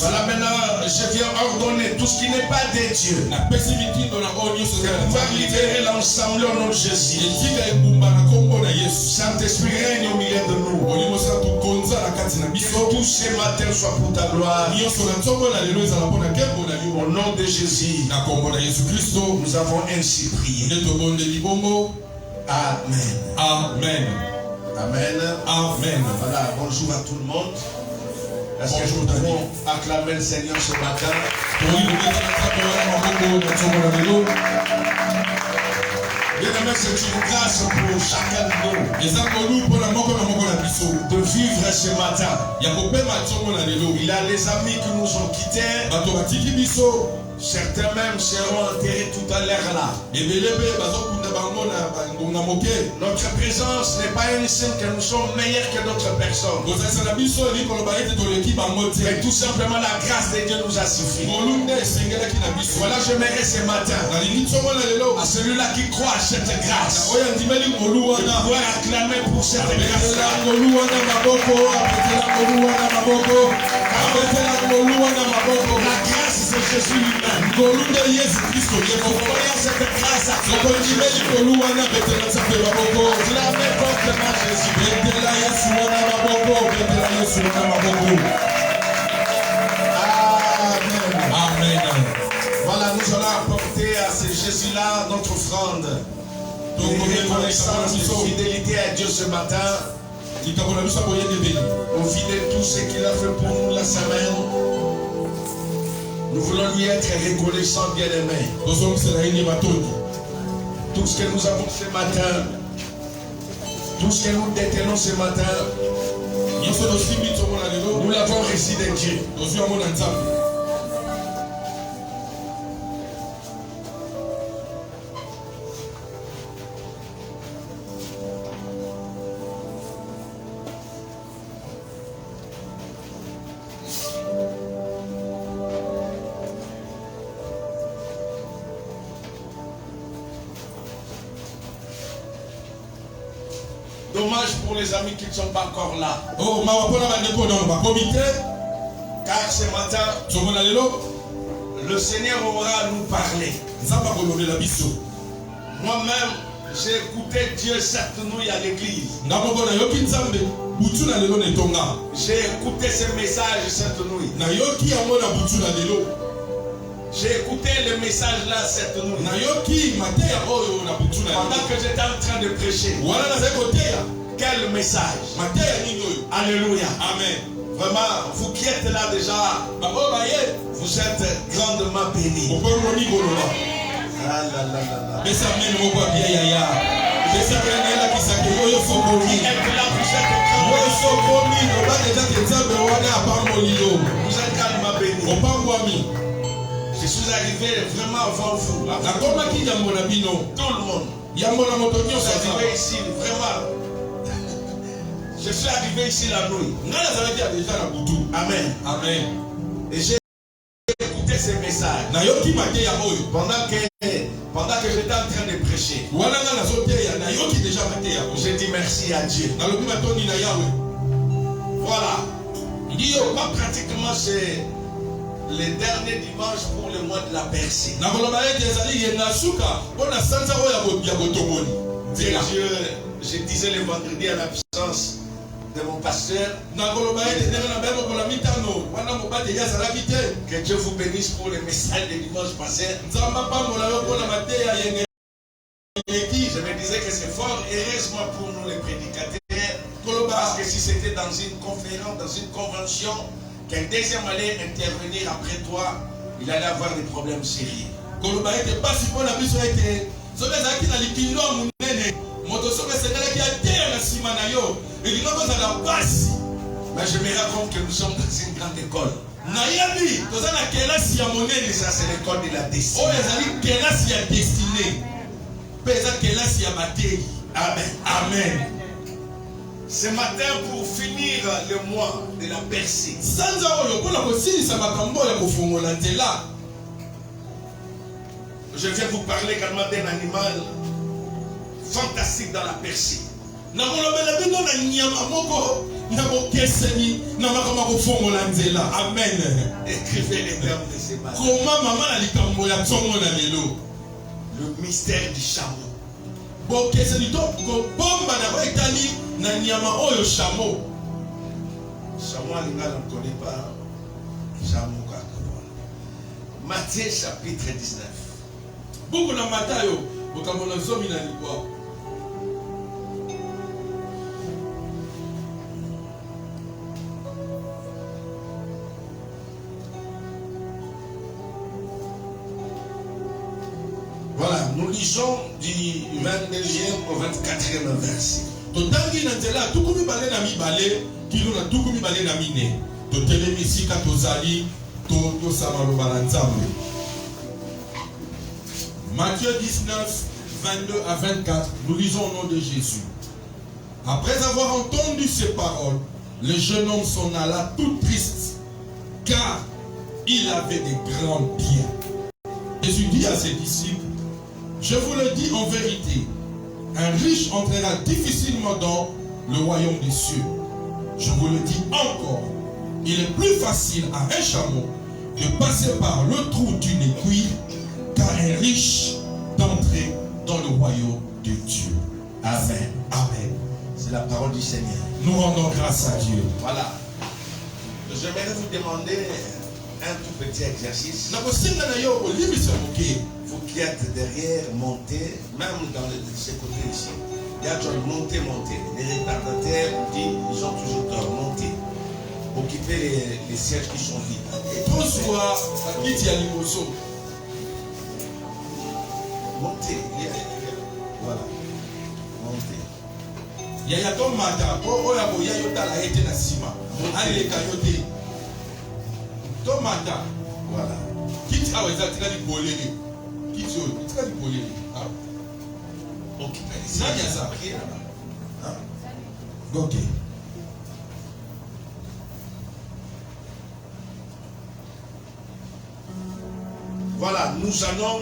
Voilà, maintenant je viens ordonner tout ce qui n'est pas de Dieu. Que pouvoir libérer l'ensemble au nom de Jésus. Saint-Esprit règne au milieu de nous. Que tout ce matin soit pour ta gloire. Au nom de Jésus, nous avons ainsi prié. Amen. Amen. Amen. Amen. Voilà, bonjour à tout le monde. Est-ce que nous pouvons acclamer le Seigneur ce matin? Bien-aimé, c'est une grâce pour chacun de nous de vivre ce matin. Il y a les amis qui nous ont quittés. Certains même seront enterrés tout à l'heure là. Notre présence n'est pas un signe que nous sommes meilleurs que d'autres personnes. Mais tout simplement la grâce de Dieu nous a suffi. Voilà, j'aimerais ce matin à celui-là qui croit à cette grâce de pouvoir acclamer pour cette grâce. La grâce c'est Jésus lui-même. Voyons cette grâce acclamez fortement Jésus. Amen. Voilà, nous allons apporter à ce Jésus-là notre offrande. Nous reconnaissons notre fidélité à Dieu ce matin. Au vu de tout ce qu'il a fait pour nous la semaine, nous voulons lui être reconnaissants, bien-aimés. Tout ce que nous avons ce matin, tout ce que nous détenons ce matin, nous l'avons reçu de Dieu. Dommage pour les amis qui ne sont pas encore là. Car ce matin, le Seigneur aura à nous parler. Moi-même, j'ai écouté Dieu cette nuit à l'église. J'ai écouté ce message cette nuit. J'ai écouté le message là cette nuit. Pendant que j'étais en train de prêcher. Quel message. Alléluia. Amen. Vraiment, vous qui êtes là déjà, vous êtes grandement bénis. Vous êtes calmement bénis. Je suis arrivé vraiment avant vous. Tout le monde. Je suis arrivé ici vraiment. Je suis arrivé ici la nuit. Amen. Amen. Et j'ai écouté ces messages. Pendant que j'étais en train de prêcher. J'ai dit merci à Dieu. Voilà. Moi pratiquement c'est le dernier dimanche pour le mois de la percée. Je disais le vendredi à l'absence de mon pasteur. Que Dieu vous bénisse pour le message de dimanche passé. Je me disais que c'est fort heureusement pour nous les prédicateurs. Parce que si c'était dans une conférence, dans une convention, qu'un deuxième allait intervenir après toi, il allait avoir des problèmes sérieux. Mais je me rends compte que nous sommes dans une grande école. Et ça c'est l'école de la destinée. Amen. Amen. Ce matin, pour finir le mois de la percée, je viens vous parler également d'un animal fantastique dans la percée. Amen. Écrivez les termes de ces matins. Le mystère du chameau. Chameau, on ne connaît pas. Chameau, Matthieu chapitre 19. Voilà, nous lisons du 22e au 24e verset. Matthieu 19, 22 à 24, nous lisons au nom de Jésus. Après avoir entendu ces paroles, le jeune homme s'en alla tout triste, car il avait des grands biens. Jésus dit à ses disciples, je vous le dis en vérité, un riche entrera difficilement dans le royaume des cieux. Je vous le dis encore, il est plus facile à un chameau de passer par le trou d'une aiguille qu'à un riche d'entrer dans le royaume de Dieu. Amen. Amen. C'est la parole du Seigneur. Nous rendons grâce à Dieu. Voilà. J'aimerais vous demander un tout petit exercice. Vous qui êtes derrière, montez, même dans ce côté ici. Il y a toujours monter. Les retardataires, ils ont toujours tort, monter. Occuper les sièges qui sont vides. Montez. Voilà. Montez. Voilà. Ok. Voilà, nous allons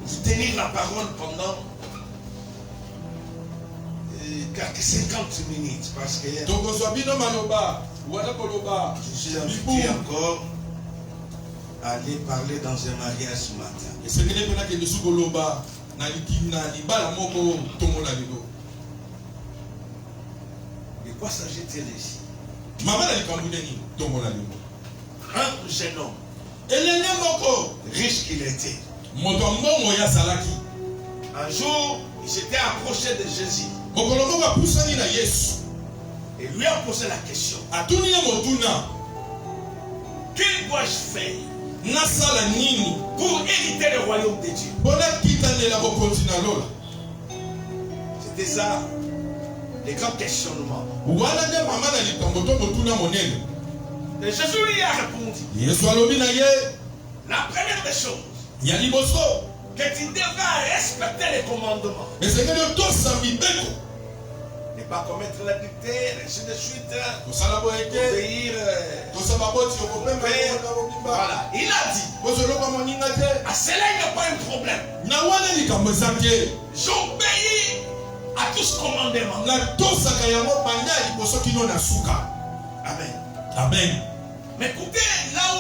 vous tenir la parole pendant quelques 50 minutes parce que je suis invité encore à aller parler dans un mariage ce matin. De quoi s'agit-il ici? Un jeune homme, riche qu'il était, un jour il s'était approché de Jésus et lui a posé la question, que dois-je faire pour hériter le royaume de Dieu? C'était ça, les grands questionnements. Et Jésus lui a répondu, la première des choses, que tu devras respecter les commandements. Ne pas commettre l'adultère, ainsi de suite. Obéir. Voilà. Il a dit, à cela il n'y a pas un problème. J'obéis à tous ce commandement. Amen. Amen. Mais écoutez, là où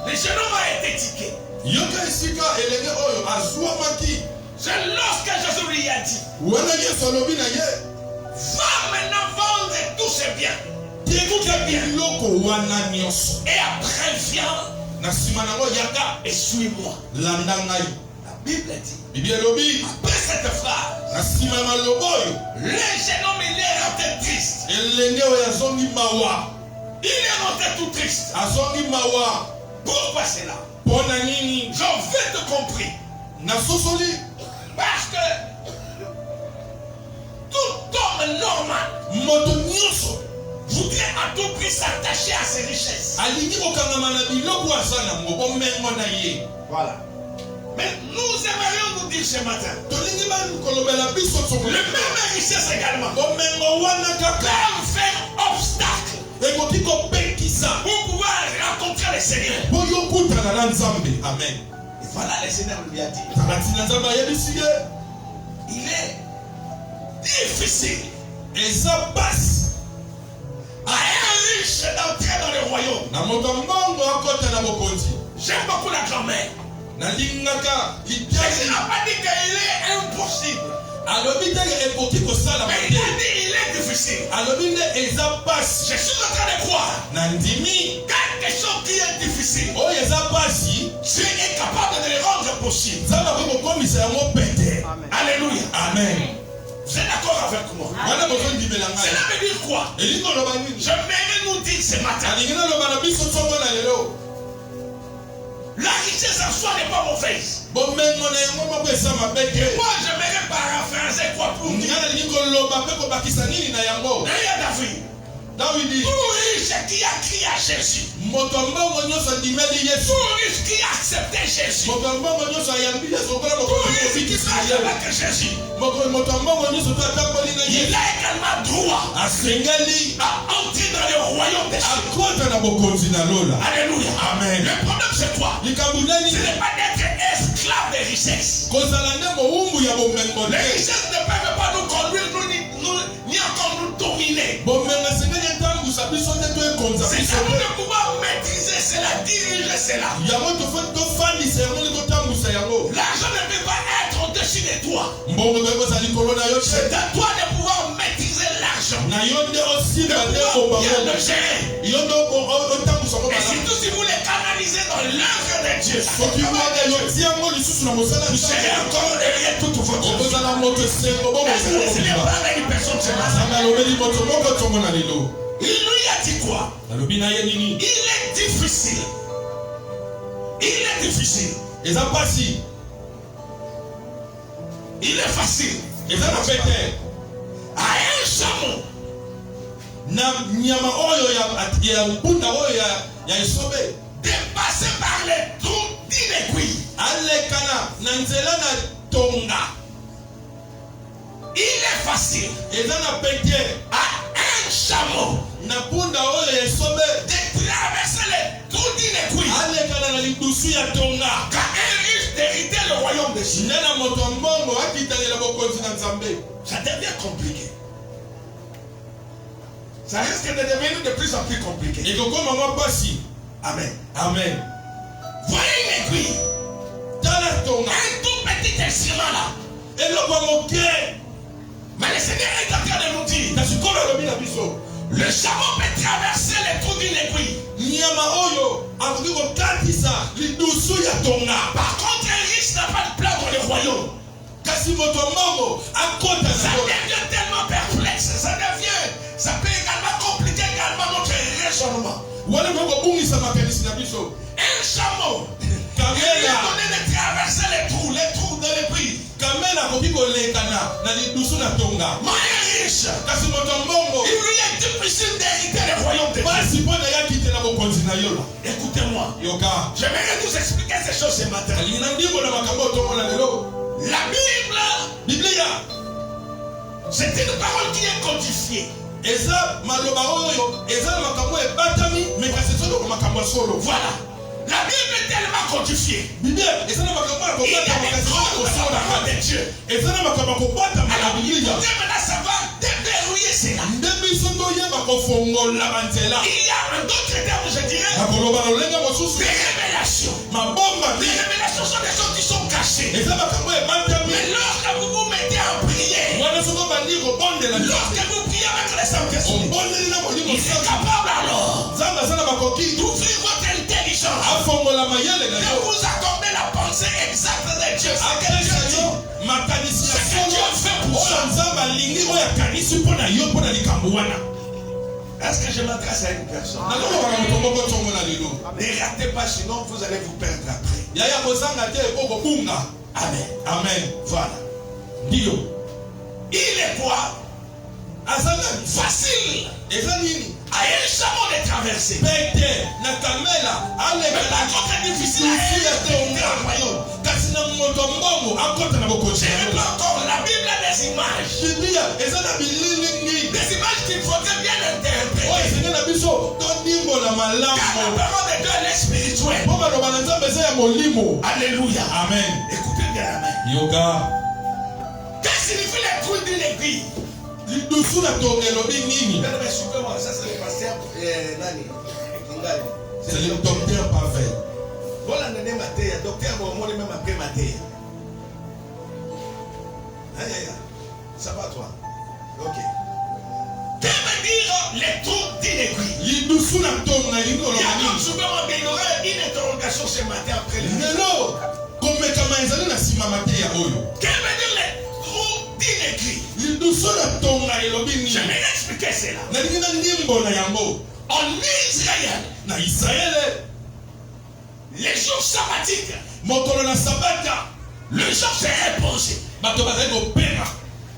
le jeune homme a été tiqué, c'est lorsque Jésus lui a dit, va maintenant vendre tous ses biens. Et après viens et suis-moi. La Bible dit, après cette phrase, le jeune homme il est rentré triste. Il est rentré tout triste. Pourquoi c'est là? J'en vais te comprendre. Parce que tout homme normal voudrait à tout prix s'attacher à ses richesses. Voilà. Mais nous aimerions nous dire ce matin, le même richesse également peut faire obstacle pour pouvoir rencontrer le Seigneur. Amen. Et voilà, le Seigneur lui a dit, il est difficile Na moto mbongo akota na bokonzi. J'aime beaucoup la grand-mère. Nalingaka Jésus n'a pas dit qu'il est impossible. alobi te ekoti kosala Mais il a dit il est difficile. alobi nde eza pasi Je suis en train de croire. na ndimi Quelque chose qui est difficile, oyo eza pasi Dieu est capable de le rendre possible. nzambe akoki kokomisa yango pete. Alléluia. Amen. Vous êtes d'accord avec moi? wana bozondimela ngai Cela veut dire quoi? elingi oloba nini J'aimerais nous dire ce matin, alingi naloba na biso ntongo na lelo la richesse en soi n'est pas mauvaise. bomengo na yango moko eza mabe te. Moi, j'aimerais paraphraser quoi pour dire. nga nalingi koloba mpe kobakisa nini na yango Derrière David, dawidi tout riche qui a crié à Jésus, moto mbongo nyonso andimeli yesu tout riche qui a accepté Jésus, moto mbongo nyonso ayambi yesu okola tout riche qui marche avec Jésus, moto mbongo nyonso to atamboli na il yesu a également droit asengeli à entrer dans le royaume des cieux. akota na bokonzi na lola. Alléluia. Amen. Le problème c'est quoi? likambo Ce nani n'est pas d'être esclave des richesses. kozala nde mowumbu ya bomengo Les te. richesses ne peuvent pas nous conduire, ni encore nous dominer. bomengo esengeli etambusa biso nde to ekonza C'est biso à nous te. de pouvoir maîtriser cela, diriger cela. yango tofandisa yango nde totambusa yango. L'argent ne peut pas être au-dessus de toi. mbongo mpe kozala likolo na yo C'est te. à toi de pouvoir maîtriser l'argent. na yo nde De osimba nde pouvoir bien obango le gérer. yo nde otambusa ngo Et malamu. surtout si vous les canalisez dans l'œuvre de Dieu. soki wana yo tia yango lisusu na mosala Vous serez encore derrière toute votre vie. okozala moto esengo Est-ce que le Seigneur bomoa parle à une personne ce matin? nzambe alobeli moto moko ntongo na lelo Il lui a dit quoi? alobi na ye nini Il est difficile. Il est difficile. eza pasi Il est facile. eza na pete À un chameau, na nyama oyo ya mpunda oyo ya esobe de passer par les trous d'une aiguille. alekana na nzela na tonga Il est facile eza na pete à un chameau na mpunda oyo ya esobe de traverser les trous d'une aiguille alekana na lidusu ya tonga qu'à un riche d'hériter le royaume de Dieu. nde na moto mbongo akitalela bokonzi na nzambe. Ça devient compliqué. Ça risque de devenir de plus en plus compliqué. ekokoma mwa pasi. Amen. Amen. Voyez une aiguille. tala tonga Un tout petit instrument là. eloko ya moke Mais le Seigneur est en train de nous dire, na sikoyo alobi na biso le chameau peut traverser les trous d'une aiguille. nyama oyo akoki kokatisa lidusu ya tonga. Par contre, un riche n'a pas de place dans le royaume. kasi moto mbongo akota Ça na lola. devient tellement perplexe. Ça peut également compliquer également notre raisonnement. wana kokobungisa makanisi na biso. Un chameau, il lui kamela a donné de traverser les trous de l'aiguille. kamela akoki koleka na lidusu na tonga. Mais un riche, kasi moto mbongo il lui est difficile d'hériter le royaume de Dieu. pasi mpo na yaki te na bokonzi na yo. Écoutez-moi, yoka j'aimerais nous expliquer ces choses ce matin. alingi na ndimbo na makambo otongo na lelo. La Bible, biblia c'est une parole qui est codifiée. eza maloba oyo eza na makambo ebatami me kasi ezoloko makambo ya solo. Voilà. La Bible est tellement codifiée. biblia eza na makambo ya Il y a kobatama des kasi codes de la kosola parole de Dieu. eza na makambo ya kobatama na Alors, il biblia. faudrait maintenant savoir déverrouiller cela. nde biso toyeba kofongola banzela Il y a en d'autres termes, je dirais, na koloba na lolenge mosusu des révélations. mabomba Les te révélations sont des choses qui sont cachées. eza makambo ebatami. Mais lorsque vous vous mettez en prière, wana soko bandi kobondela lorsque vous priez avec le Saint-Esprit, obondeli na molimo il est capable alors nzambe aza na bakoki d'ouvrir votre intelligence, afongola mayele na de yo vous accorder la pensée exacte de Dieu. Ce que Dieu apesa dit, yo makanisi ya ce que Dieu solo fait pour oyo ça. nzambe alingi oyo akanisi mpo na yo mpo na likambo wana. Est-ce que je m'adresse à une personne? nakolobaka moto moko ntongo na lelo Ne ratez pas, sinon vous allez vous perdre après. yaya kozanga te ekokobunga. Amen. amen. Voilà. ndiyo Il est quoi? aza nani Facile eza nini à un chameau de traverser. pete na kamela Mais aleka par contre, c'est difficile à lidusu ya hériter tonga le royaume. kasi na moto mbongo akota na bokonzi J'ai na vu yo. encore la Bible a des images. biblia eza na bililingi Des images qu'il faudrait bien interpréter. oyo esenge na biso tondimbola Car la malamu parole de Dieu elle est spirituelle. mpo baloba na nzambe eza ya molimo. Alléluia. amen. Écoutez bien la main. yoka Qu'est-ce que signifie les trous d'une aiguille? lidusu na tonga elobi nini. Suivez-moi, ça c'est le pasteur Nani. Kingali. C'est le docteur Pavel. Voilà, le docteur Momo, même après Matéa. Ça va toi? Ok. Que veut dire les trous d'inéquité? Il y a donc souvent une interrogation ce matin après le que veut dire les trous d'inéquité? Je vais expliquer cela. En Israël, les jours sabbatiques, le jour s'est reposé.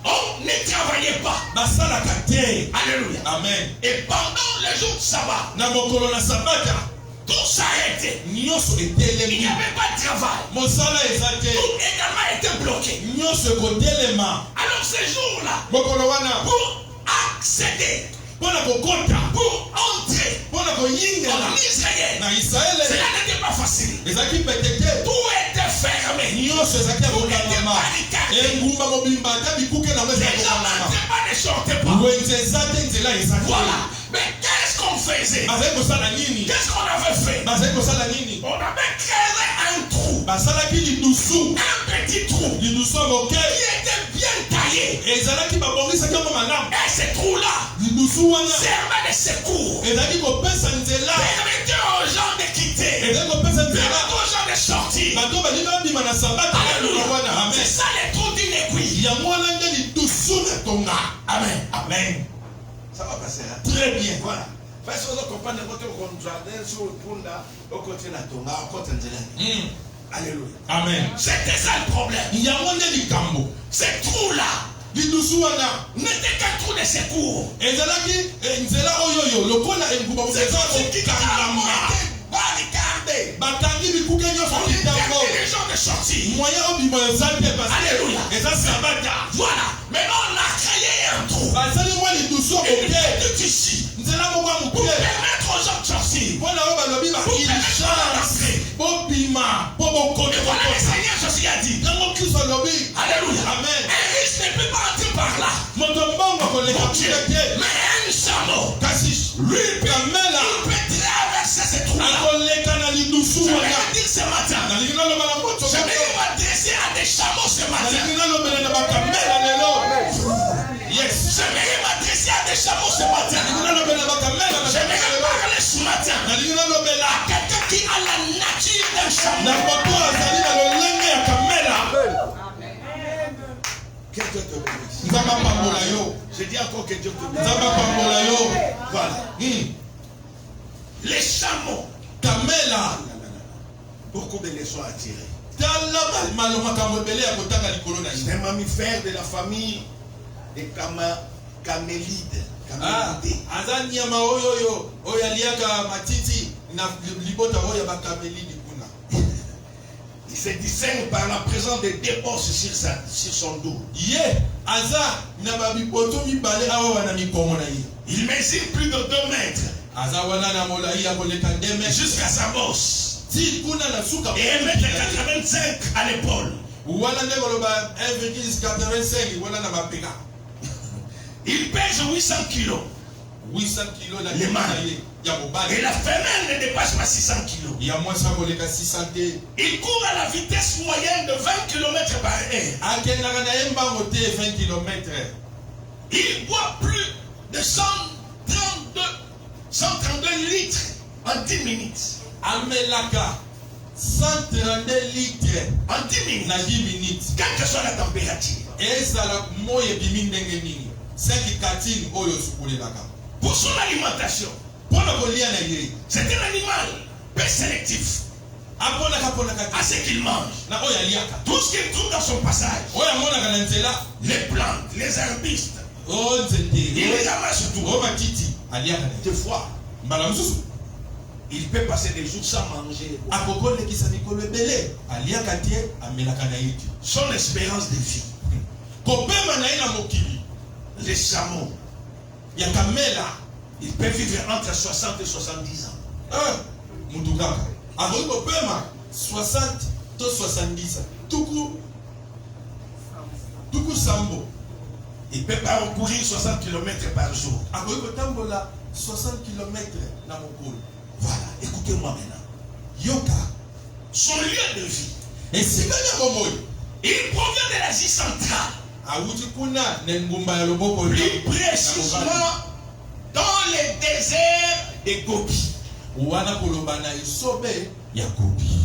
On ne travaillait pas. Alléluia. Amen. Et pendant le jour de sabbat, tout s'arrêtait. Il n'y avait pas de travail. Tout également était bloqué. Alors ce jour-là, pour accéder, pour entrer en Israël, cela n'était pas facile. Tout était fermé. Tout était barricadé. Les gens n'entraient pas, ne sortaient pas. Voilà. Mais qu'est-ce qu'on faisait? Qu'est-ce qu'on avait fait? On avait créé un trou. Un petit trou qui était bien taillé. Et ce trou-là servait de secours. Permettait aux gens de quitter. Permettait aux gens de sortir. Alléluia. C'est ça les trous d'inéquité. Amen. Amen. Ça va passer, hein? Très bien. Voilà. Parce que vous comprenez votre jardin sur le pont là, au côté de la Tonga, au côté de la. Alléluia. Amen. C'était ça le problème. Ces trous-là n'était qu'un trou de secours. C'est ce qui barricadé. Les gens de sortir. Alléluia. Voilà. Maintenant on a créé un trou. Et tout ici. Pour permettre aux gens de sortir. Pour permettre aux gens d'entrer. Et voilà le Seigneur Jésus a dit. Alléluia. Amen. Un riche ne peut pas entrer par là. Mais un chameau, lui, il peut traverser ce trou-là. Je vais dire ce matin. Je vais m'adresser à des chameaux ce matin. Yes. Je vais m'adresser à des chameaux ce matin. Je vais parler ce matin à quelqu'un qui a la nature d'un chameau. Que Dieu te bénisse. Je dis encore que Dieu te bénisse. Voilà. Les chameaux. Beaucoup de leçons à tirer. Les mammifères de la famille des camélides. Il se distingue par la présence de deux bosses sur son dos. Il mesure plus de 2 mètres. Jusqu'à sa bosse. Et 1,85 m à l'épaule. Il pèse 800 kilos. Les mâles. Et la femelle ne dépasse pas 600 kilos. Il court à la vitesse moyenne de 20 km par heure. Il boit plus de 132 litres en 10 minutes. 132 litres en 10 minutes. Quelle que soit la température. Pour son alimentation. C'est un animal peu sélectif. À ce qu'il mange. Tout ce qu'il trouve dans son passage. Les plantes, les arbustes. Il les amasse tout. Des fois. Il peut passer des jours sans manger. Son espérance de vie. Les chameaux. Il peut vivre entre 60 et 70 ans. 60 to 70. Tuku Sambo. Il peut parcourir 60 km par jour. 60 km na mokolo. Voilà, écoutez-moi maintenant. Yoka. Son lieu de vie, Et si il provient de l'Asie centrale. Plus Plus précisément dans les déserts de Gobi.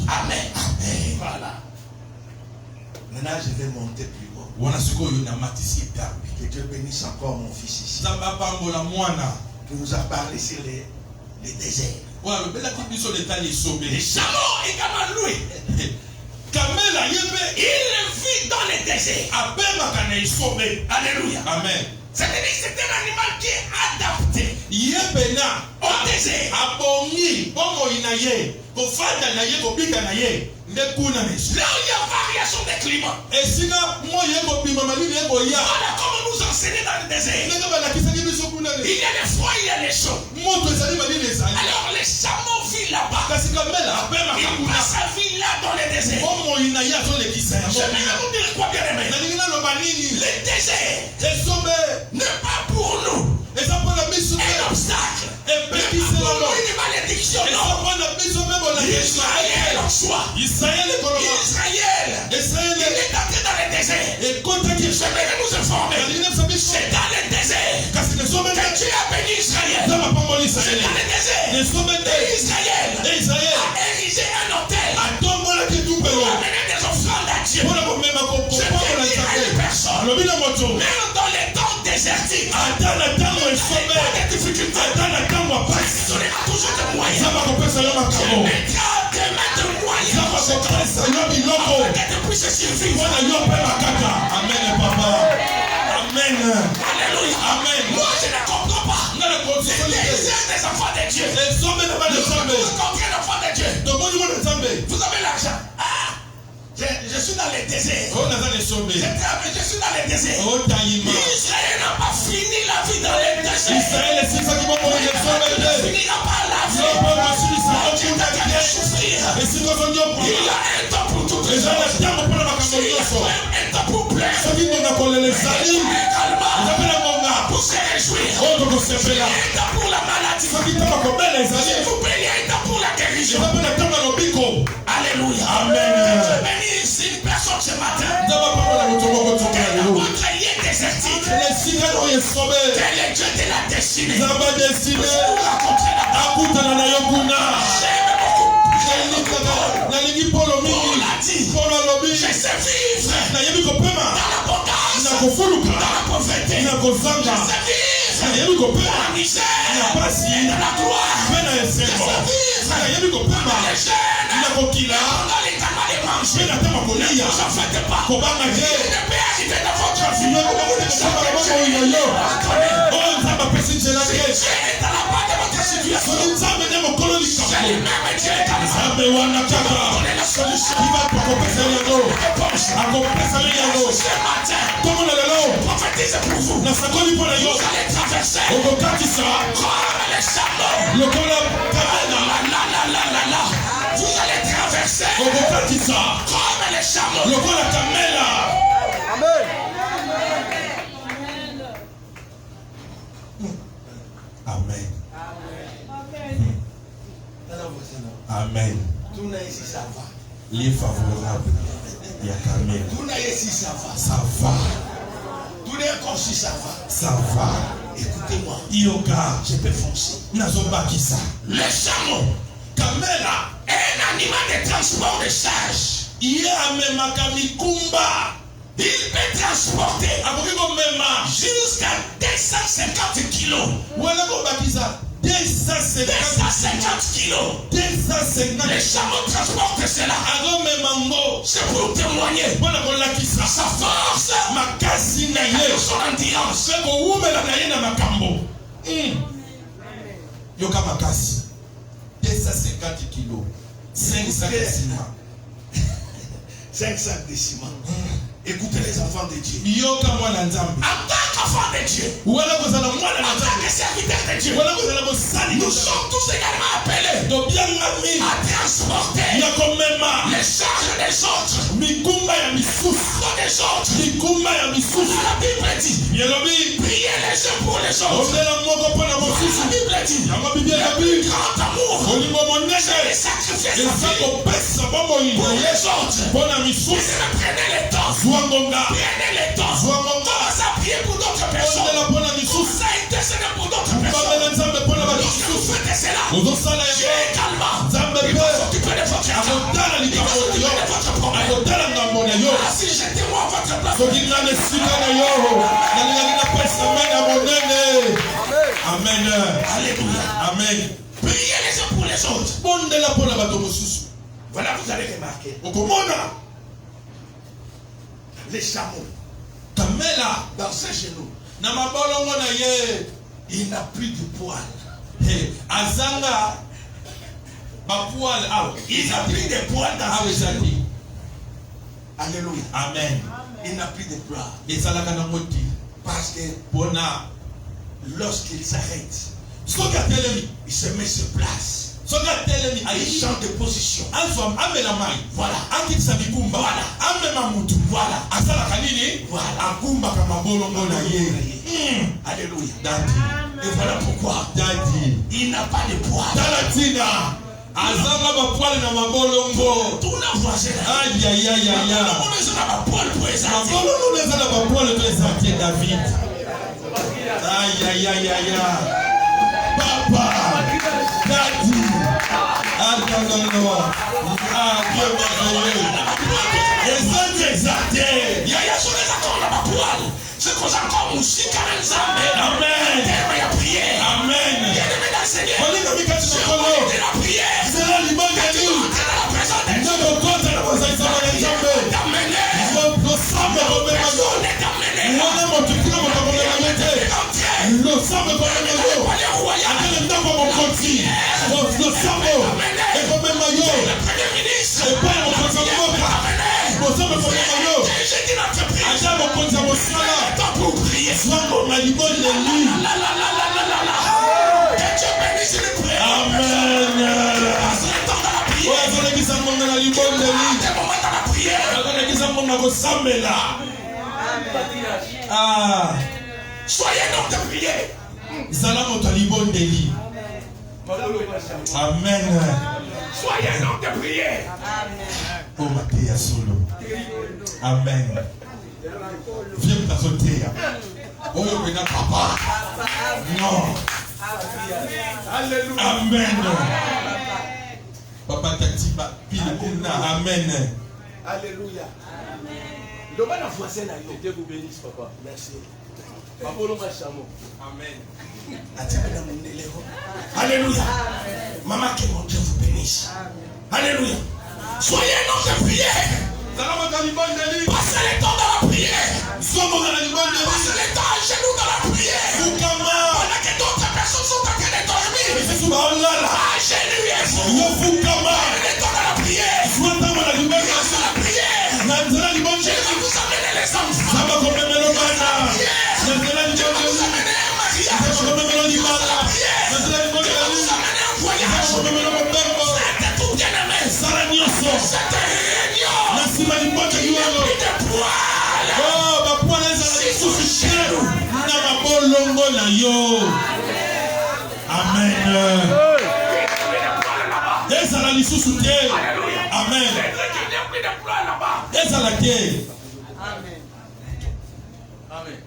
Amen. Amen. Voilà. Maintenant, je vais monter plus haut. Que Dieu bénisse encore mon fils ici. Qui nous a parlé sur les déserts. Les chameaux également lui. Il vit dans les déserts. Alléluia. Amen. C'est-à-dire que c'est un animal qui est adapté au désert. Là où il y a variation de climat. Voilà comment nous enseigner dans le désert. Il y a les froids, il y a les chauds. Alors les chameaux vivent là-bas. Il passe sa vie là dans le désert. Je vais vous dire quoi, bien aimé. Le désert n'est pas pour nous un obstacle. N'est pas pour nous une malédiction. Non. Israël en soi. Israël, il est entré dans le désert. Je vais nous informer. C'est dans le désert que Dieu a béni Israël. C'est dans le désert que Israël a érigé un hôtel pour amener des offrandes à Dieu. Je vais dire à une personne, même dans les temps désertiques, il n'y a pas de difficulté. Il donnera toujours des moyens. Il mettra des mains de moyens afin que tu puisses survivre. Amen, papa. Amen. Alléluia. Amen. Moi, je ne comprends pas. Les déserts des enfants de Dieu. Vous comprenez les enfants de Dieu. Vous avez l'argent. Je suis dans les déserts. Je suis dans les déserts. Israël n'a pas fini la vie dans les déserts. Il finira pas la vie. Dieu t'a qu'à souffrir. Il a un temps pour toutes les choses. Il a un temps pour plaire. Pour se réjouir. Il y a un temps pour la maladie. S'il vous plaît, il y a un temps pour la guérison. Alléluia. Amen. Je bénis une personne ce matin. Votre lien désertique. Quel est Dieu de la destinée? Je vais vous raconter la parole. J'aime beaucoup. Paul l'a dit. Je sais vivre dans l'abondance, dans la pauvreté. Je sais vivre dans la misère, dans la gloire. Je sais vivre dans les chaînes, dans les tamas de manger. Ne vous en faites pas. Il ne peut arriver dans votre vie. Ça peut Dieu est dans la part de votre situation. C'est lui-même Dieu comme ça. Donnez la solution. Ce matin, prophétise pour vous. Vous allez traverser comme les chameaux. Vous allez traverser comme les chameaux. Amen. Amen. Tout n'est ici, ça va. Il est favorable. Il y a Amen. Tout n'est ici, ça va. Ça va. Tout n'est encore ici, ça va. Ça va. Écoutez-moi. Yoga. Je peux foncer. Nazoba Kisa. Le chameau. Kamela. Un animal de transport de charge. Il a même un Kamikumba. Il peut transporter jusqu'à 250 kilos. Voilà mon Bakisa. 250 kilos. 250. Les chameaux transportent cela. C'est pour témoigner sa force, son endurance. Yoka Makasi. 250 kilos. 5 sacs de ciment. 5 sacs de ciment. Écoutez les enfants de Dieu. En tant qu'enfant de Dieu, en tant que serviteur de Dieu, nous sommes tous également appelés à transporter les charges des autres. Des autres. La Bible dit, priez les uns pour les autres. La Bible dit, le plus grand amour J'allais sacrifier sa vie pour les autres. Mais prenez le temps. Prenez le temps. Commencez à prier pour d'autres personnes. Commencez à intercéder pour d'autres personnes. Lorsque vous faites cela, Dieu est calme. Il va s'occuper de votre état. Il va s'occuper de votre problème. Ah, si j'étais moi à votre place. Amen. Alléluia. Amen. Priez les uns pour les autres. Voilà, vous allez remarquer. Les chameaux. Dans ses genoux. Il n'a plus de poils. Azanga. Il n'a plus de poils dans ses genoux. Alléluia. Amen. Il n'a plus de bras. Parce que lorsqu'il s'arrête, il se met sur place. Il change de position. Voilà. Alléluia. Et voilà pourquoi il n'a pas de poids. Azanga bapoil na mabolongo. Tout na voisin. Aïe aïe aïe aïe. On est na bapoil pour exalter. Mabolongo est na bapoil pour exalter David. Aïe aïe aïe aïe. Papa. Daddy. Attends. Ah Dieu merveilleux. Exalté exalté. Yaya sur les accords na bapoil. C'est qu'on a encore musique à l'ensemble. Amen. Il a prié. Amen. Il a demandé à Seigneur. On est comme quand tu connais. Il a prié. C'est là l'imam de Dieu. Soyez donc de prier. Amen. Soyez donc de prier. Oh Matéa Solo. Amen. Viens t'azoter. Oh Bena Papa. Non. Amen. Papa Tatiba Pilina. Amen. Alléluia. Le bon voisin là, Dieu vous bénisse, papa. Merci. Amen. Alléluia. Maman, que mon Dieu vous bénisse. Alléluia. Soyez non de prière. Passez le temps dans la prière. Passez le temps à genoux dans la prière. Pendant que d'autres personnes sont en train de dormir. À genoux, le temps dans la prière. Dans la prière. Je vais vous amener les enfants. Je vais vous amener un mariage. Je vais vous amener un voyage. C'était tout bien aimé. C'était réunion. Il n'y a plus de poils. Oh, ma poêle est sous chez nous. Amen. Et ça l'a dit sous terre. Amen. Et ça l'a dit. Amen. Amen.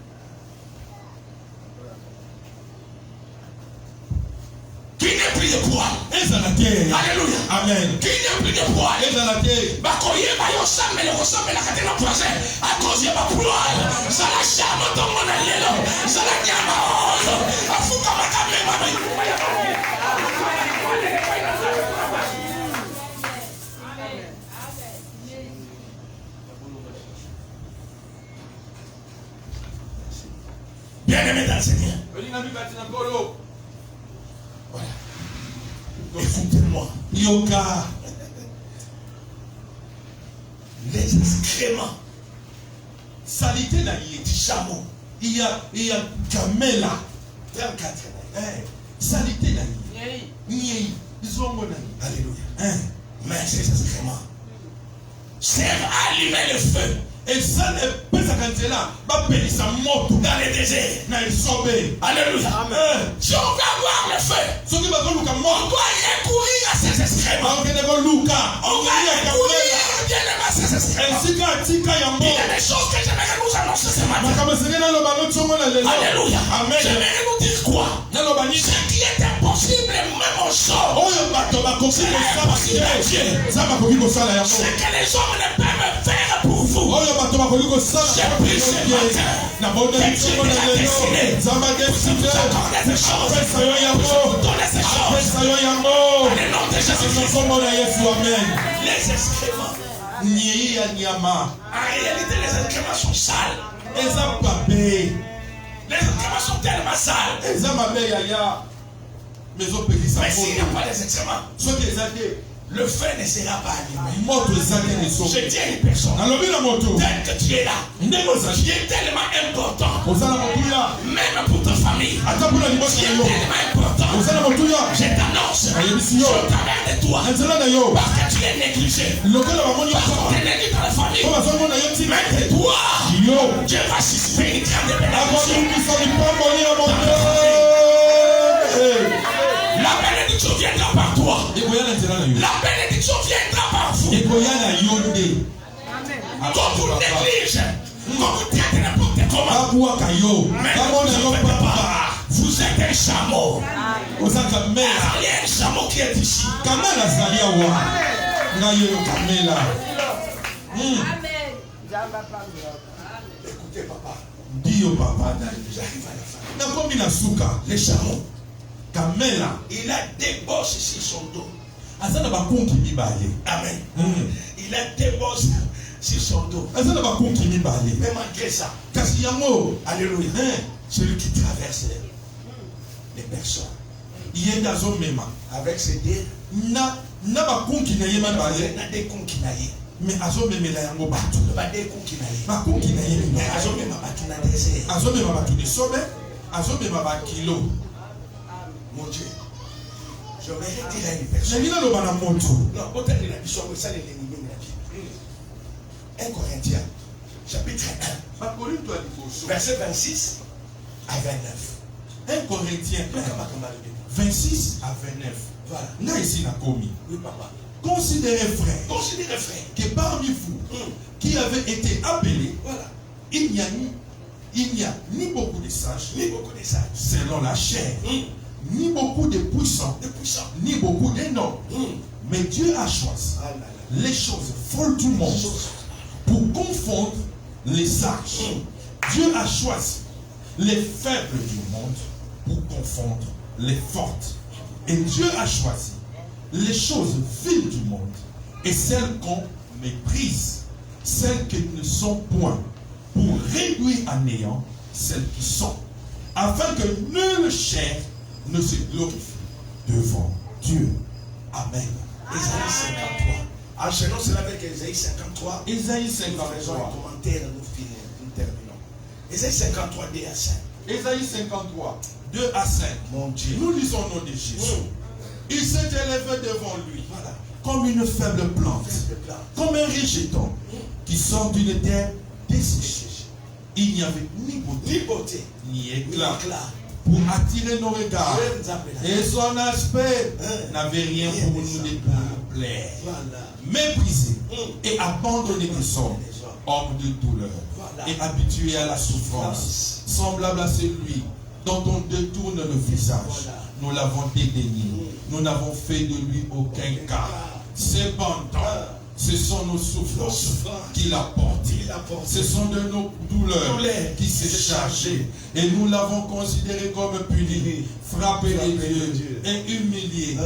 Qui n'est plus de poids. Et ça l'a dit. Alléluia. Amen. Qui n'est plus de poids. Et ça l'a dit. Bakoye bayosa mele kosa mele katena poise. À cause de ma poil. Ça la chama dans mon allélo. Ça la nyama oyo. Afuka makame mama. Bien-aimé dans le Seigneur. Voilà. Écoutez-moi. Yoga. Les excréments. Salité na yé. Chameau. Il y a Gamela. 34. Salité na yé. Yé. Zongo na yé. Alléluia. Mais ces excréments servent à allumer le feu. Et ça n'est pas dans les déserts. Alléluia. Si on veut avoir le feu, on doit recourir à ces excréments. On va recourir à ces excréments. Il y a des choses que j'aimerais nous annoncer ce matin. Alléluia. J'aimerais nous dire quoi? Ce qui est impossible même aux hommes, c'est impossible à Dieu. Ce que les hommes ne peuvent faire pour vous, j'ai pris ce matin que Dieu nous a destiné. Vous accordez ces choses, vous donnez ces choses. Dans le nom de Jésus-Christ. Les excréments. En réalité, les excréments sont sales. Les excréments sont tellement sales. Mais s'il n'y a pas les excréments, le feu ne sera pas allumé. Je dis à une personne, tel que tu es là, tu es tellement important, même pour ta famille, tu es tellement important. Je t'annonce, je t'amène de toi, parce que tu es négligé, parce qu'on te néglige dans la famille, même de toi, Dieu va susciter une grande bénédiction. La bénédiction viendra par toi. La bénédiction viendra par vous. Quand vous négligez, quand vous traitez n'importe comment, mais vous êtes un chameau. Il y a un chameau qui est ici. Écoutez, papa. J'arrive à la fin. Les chameaux. Il a des bosses sur son dos. Amen. Il a des bosses sur son dos. Mais malgré ça, alléluia, celui qui traverse les personnes avec ses dés, n'a des conquinaillés. Mais mon Dieu, je vais dire à une personne. Non, peut-être il a dit ça, mais ça, les ennemis de la Bible. 1 Corinthiens, chapitre 1, verset 26 à 29. 1 Corinthiens 26 à 29. Voilà. Oui, papa. Considérez, frère, que parmi vous qui avez été appelés, voilà, il n'y a ni beaucoup de sages, selon la chair, ni beaucoup de puissants, ni beaucoup d'énormes. Mais Dieu a choisi les choses folles du monde pour confondre les sages. Dieu a choisi les faibles du monde pour confondre les fortes. Et Dieu a choisi les choses viles du monde et celles qu'on méprise, celles qui ne sont point, pour réduire à néant celles qui sont, afin que nulle chair ne se glorifie devant Dieu. Amen. Ésaïe 53. Enchaînons cela avec Ésaïe 53. Ésaïe Nous faisons 53. un commentaire, nous terminons. Ésaïe 53, 2 à 5. Ésaïe 53, 2 à 5. Mon Dieu. Nous lisons au nom de Jésus. Il s'est élevé devant lui, voilà, comme une faible plante, comme un rejeton qui sort d'une terre desséchée. Il n'y avait ni beauté, ni éclat pour attirer nos regards. Et son aspect n'avait rien pour nous plaire. Méprisé et abandonné des hommes, homme de douleur, et habitué à la souffrance, semblable à celui dont on détourne le visage. Nous l'avons dédaigné. Nous n'avons fait de lui aucun cas. Cependant, ce sont nos souffrances qu'il a portées. Ce sont de nos douleurs qui s'est chargé. Et nous l'avons considéré comme puni, frappé de Dieu et humilié.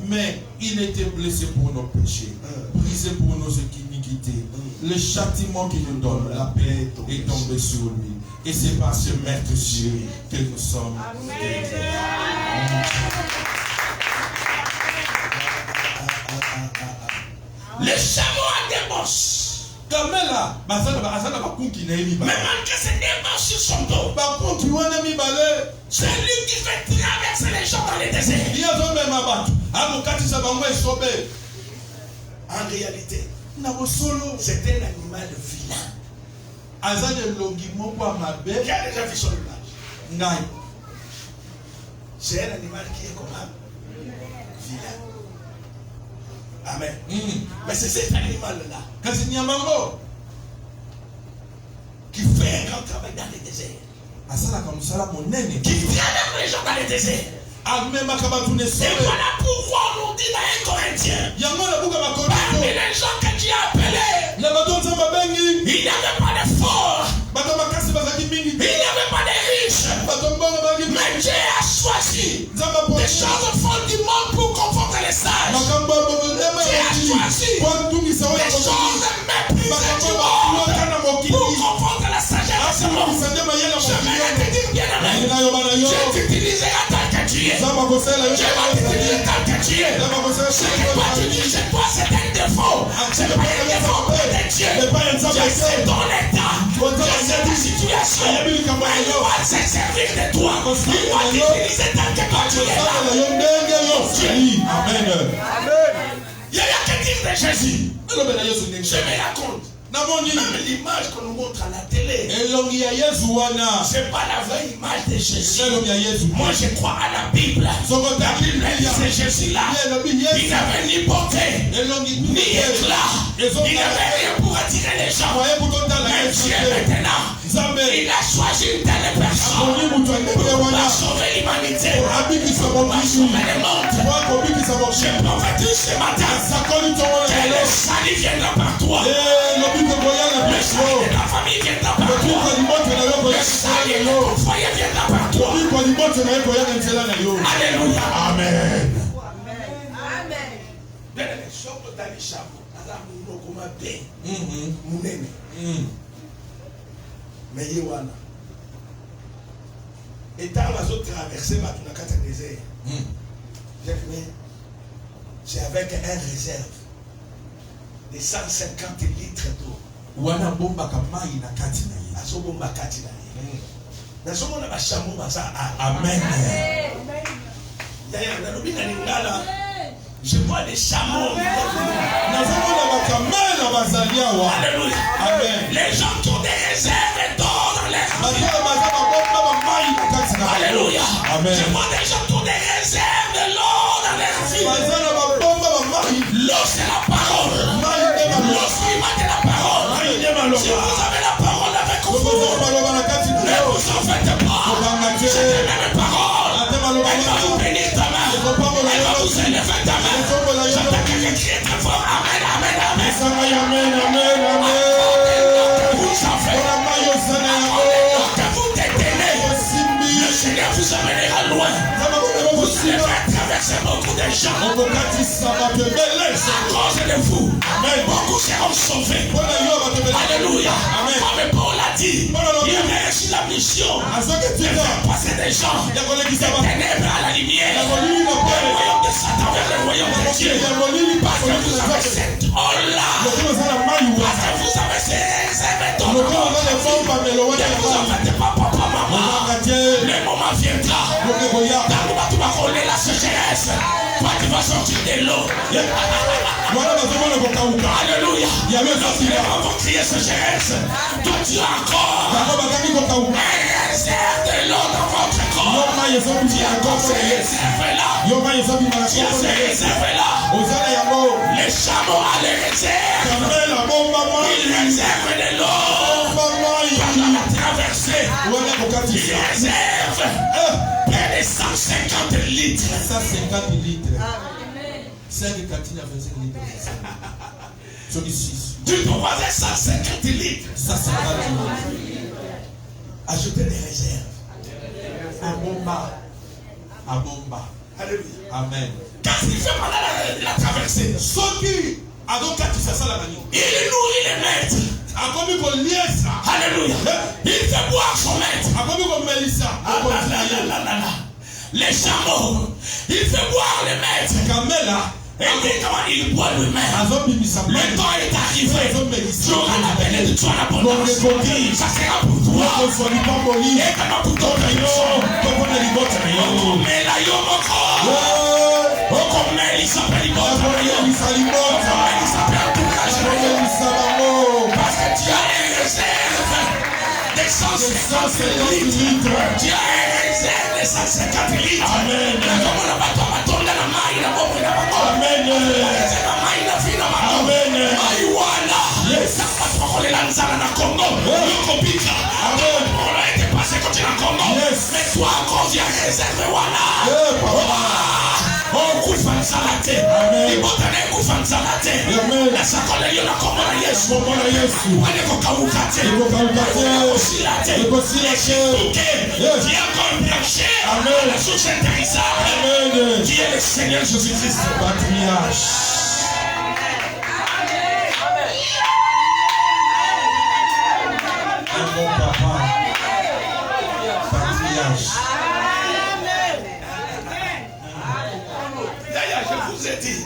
Mais il était blessé pour nos péchés, brisé pour nos iniquités. Le châtiment qui nous donne la paix est tombé sur lui. Et c'est par ce maître Dieu que nous sommes guéris. Le chameau a des bosses. Mais malgré ces des bosses sur son dos, c'est lui qui fait traverser les gens dans les déserts. En réalité, c'est un animal vilain. Qui a déjà vu son image? C'est un animal qui est comment? Vilain. Amen. Mais c'est cet animal-là qui fait un grand travail dans les déserts. Qui vient avec les gens dans les déserts. Et voilà pourquoi on nous dit dans 1 Corinthiens, parmi les gens que Dieu a appelés, il n'y avait pas de forts, il n'y avait pas de riches, mais Dieu a choisi des choses folles du monde pour confondre les sages. Dieu a choisi des choses méprisées du monde pour confondre la sagesse du monde. Je vais te dire bien aimé, Dieu t'utilisera tel que tu es. Dieu va t'utiliser tel que tu es. Ce que toi tu dis chez toi c'est un défaut. Ce n'est pas un défaut de Dieu. Dieu sait ton état. Dieu sait ta situation. Il va se servir de toi. Il va t'utiliser tel que toi tu es là. Amen. Il n'y a que dire de Jésus. Je me raconte. Même l'image qu'on nous montre à la télé, c'est pas la vraie image de Jésus. Moi je crois à la Bible. La Bible dit c'est Jésus là. Il n'avait ni beauté, ni éclat. Il n'avait rien pour attirer les gens. Mais Dieu maintenant, il a choisi une telle personne pour sauver l'humanité, pour sauver le monde. Je prophétise ce matin que le salut viendra par toi. Le salut de ta famille viendra par toi. Le salut de ton foyer viendra par toi. Alléluia. Amen. Bien aimé, sors dans les chameaux. Mais Yohana, étant les autres traversés par tout le désert, c'est avec un réserve de 150 litres d'eau. Amen. Je vois des chameaux. Alléluia. Amen. Les gens qui ont des réserves d'eau dans leur vie. Alléluia. Amen. Je vois des gens qui ont des réserves de l'eau dans leur vie. L'eau c'est la parole. L'eau c'est la parole. Si vous avez la parole avec vous, ne vous en faites pas. C'est la même parole. Elle va vous bénir demain. Elle va vous élever demain. J'entends quelqu'un crier très fort. Amen, amen, amen. Amen, amen, amen. Vous en faites. Que vous détenez. Le Seigneur vous amènera loin. Vous allez faire traverser beaucoup de gens. À cause de vous, beaucoup seront sauvés. Alléluia. Comme Paul a dit, il avait reçu la mission de faire passer des gens des ténèbres à la lumière, du royaume de Satan vers le royaume de Dieu. Parce que vous avez cette eau-là, parce que vous avez ces réserves d'eau. Ne vous en faites pas, papa, maman. Le moment viendra. Dans le tu vas coller la sécheresse. Toi, tu vas sortir de l'eau. Alléluia. Lorsque les gens vont crier sécheresse, toi, tu as encore un réserve de l'eau dans votre corps. Tu as encore ces réserves-là. Tu as ces réserves-là. Les chameaux à les réserves. Ils réservent de l'eau. Pendant la traversée, ils réservent près de 150 litres. 150 litres. 5 cantines à 25 litres. Tu peux voir 150 litres. 150 litres. Ajouter des réserves. Abomba. Alléluia. Amen. Qu'est-ce qu'il fait pendant la traversée? Il nourrit les maîtres. Alléluia. Il fait boire son maître. Les chameaux. Il fait boire les maîtres. Et comment il boit lui-même. Le temps est arrivé. Tu auras la bénédiction, tu auras l'abondance. Ça sera pour toi. Et comment pour ton pays. Mais là, il y a il s'appelle parce que tu as une réserve litres. Dieu réserve les 150 litres. Amen. Amen. Yes. Yes. Mais toi, quand il y a réservé, voilà. Oh, kufa nzalate. Ibotane kufa nzalate. Nasa kole yona komona Yesu. Komona Yesu. Wale kokawukate. Kokawukate. Kosilate. Kosilate. Qui a encore marché. Amen. La source intarissable. Amen. Qui est le Seigneur Jésus-Christ. Patriarche. Un bon papa. Patriarche. Je vous ai dit,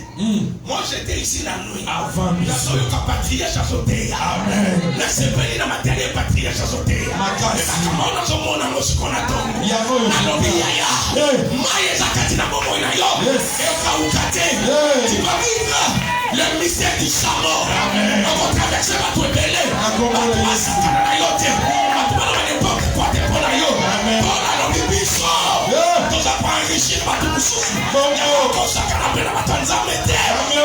moi j'étais ici la nuit. Avant la soeur patriarche azotea. Amen. La sepeli na matériel patriarche azotea. Makasi. Mona zomona mosikona tongo. Yavo yo. Alobi yaya. Maye zakati na bomo ina yo. Eka ukate. Tu vas vivre le mystère du chameau. Amen. On va traverser ma tour belé. Akomona Yesu. Satana na yote. Matuma na n'importe quoi te pona yo. Amen. Pona lobi biso. Toza pa enrichir ma tout mususu. Kosakana pena matanzame te.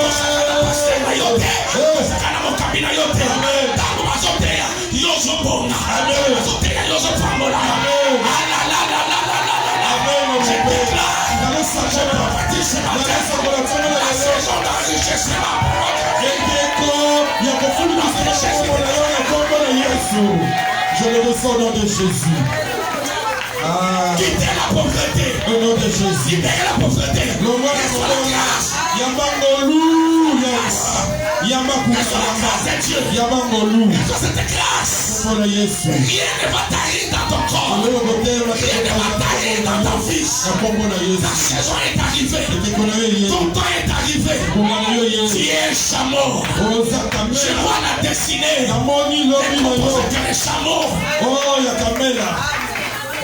Kosakana pasteur na yote. Kosakana mokabina yote. Tango mazotea yozo bona. Mazotea yozo pambola. Je déclare. Je prophétise ce matin. La saison d'enrichissement. Je le ressens au nom de Jésus. Quittez la pauvreté. Au nom de Jésus. Libérez la pauvreté. Le roi de la grâce. Yamangolou. Yes. Yamangolou. Cette grâce. Pour le Yesu. Rien ne va tarir dans ton corps. Rien ne va tarir dans ton fils. La saison est arrivée. Ton temps est arrivé. Tu es un chameau. Je vois la destinée. Les compositeurs des chameaux.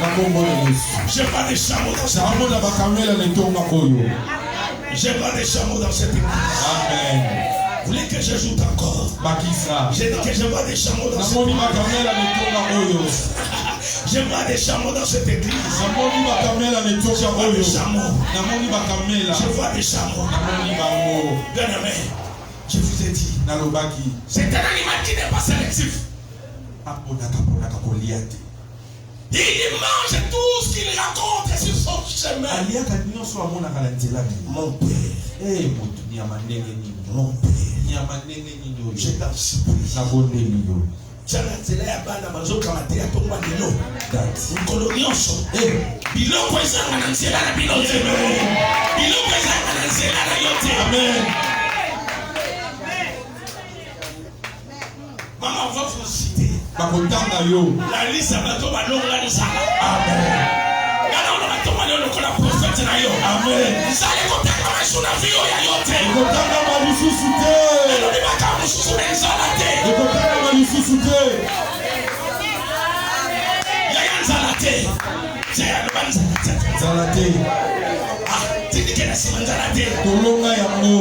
Je vois des chameaux dans cette église. Je vois des chameaux dans cette église. Amen. Vous voulez que j'ajoute encore? J'ai dit que je vois des chameaux dans cette église. Je vois des chameaux dans cette église. Je vois des chameaux. Je vois des chameaux. Bien-aimé, je vous ai dit, c'est un animal qui n'est pas sélectif. Il mange tout ce qu'il rencontre sur son chemin. Mon père. Mon père. Je t'en supplie. Chanatela ya bana mazoka matea tongwa lelo. Nkolo nyonso. Biloko ezanga na nzela na bino te. Biloko ezanga na nzela na yo te. Amen. Maman va vous citer. La liste à bateau balonga nzala. Amen. Kana ona bateau balonga lokola prophète na yo. Amen. Nzala kotanga maisha na vie ya yote. Kotanga malisusu te. Elobi baka mususu na nzala te. Kotanga malisusu te. Yaya nzala te. Yaya nzala te. Ah, tindike na sima nzala te. Tolonga yango.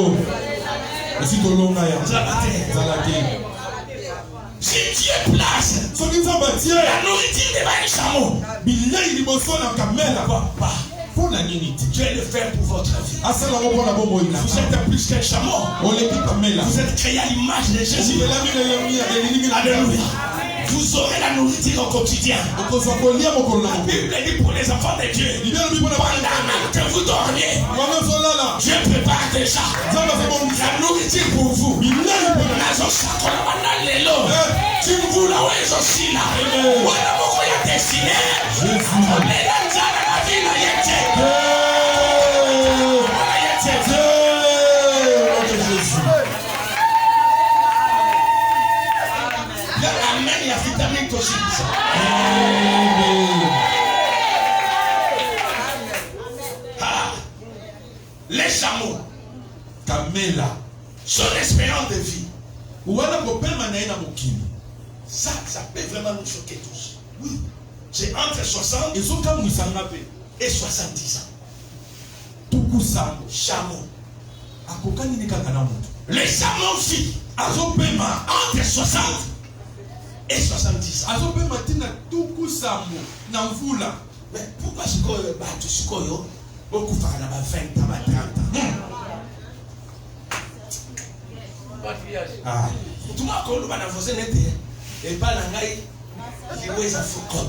Esi tolonga yango. Nzala te. Nzala te. Si Dieu place la nourriture de mes chameaux, Dieu le fait pour votre vie. Vous êtes plus qu'un chameau. Vous êtes créé à l'image de Jésus. Alléluia. Vous aurez la nourriture au quotidien. La Bible dit pour les enfants de Dieu, pendant même que vous dormiez, Dieu prépare déjà la nourriture pour vous. Tu vous la aussi là. Voilà pourquoi il y a destiné. Amen, il y a vitamine aussi. Les chameaux, Kamela, son espérance de vie. Ça peut vraiment nous choquer tous. Oui. C'est entre 60 et 70 ans. Chameau. Les chameaux vivent entre 60 et 70 ans. Azope matina tuku sambo na mvula. Mais pourquoi ce que batu sikoyo beaucoup fera na ba 20 ans, ba 30 ans? Ah, tout le monde ko ba na voisin nete et pas na ngai liweza foko.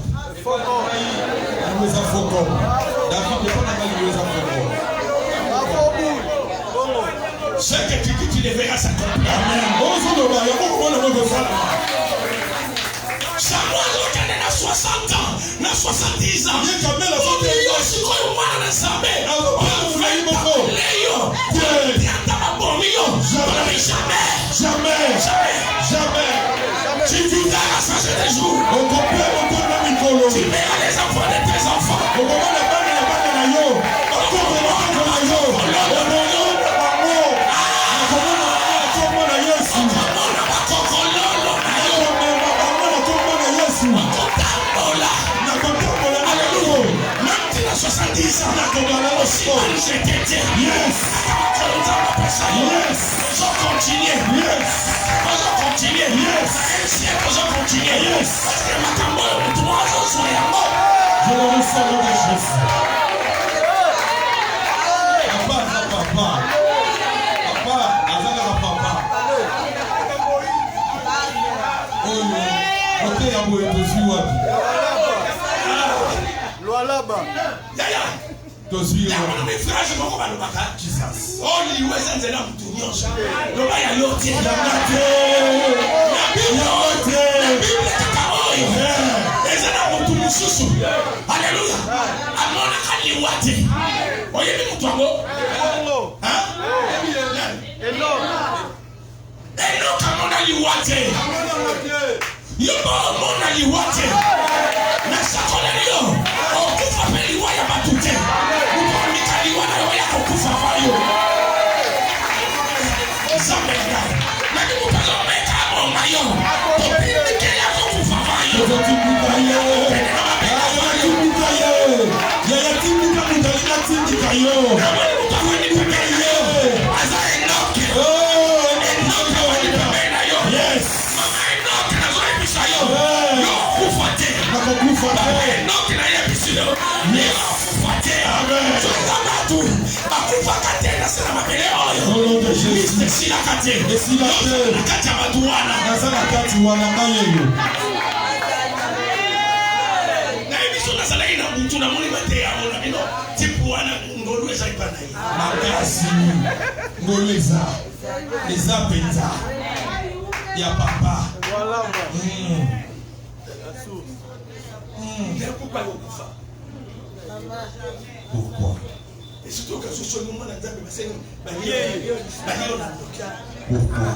Liweza foko. David ne pas na liweza foko. Ce que tu dis, tu le verras s'accomplir. Amen. Samuel a 60 ans, na 70 ans. Il y a jamais. Tu verras changer les jours. Tu verras les enfants de tes enfants. Pourquoi? Et surtout que ce soit le moment d'entendre, Pourquoi?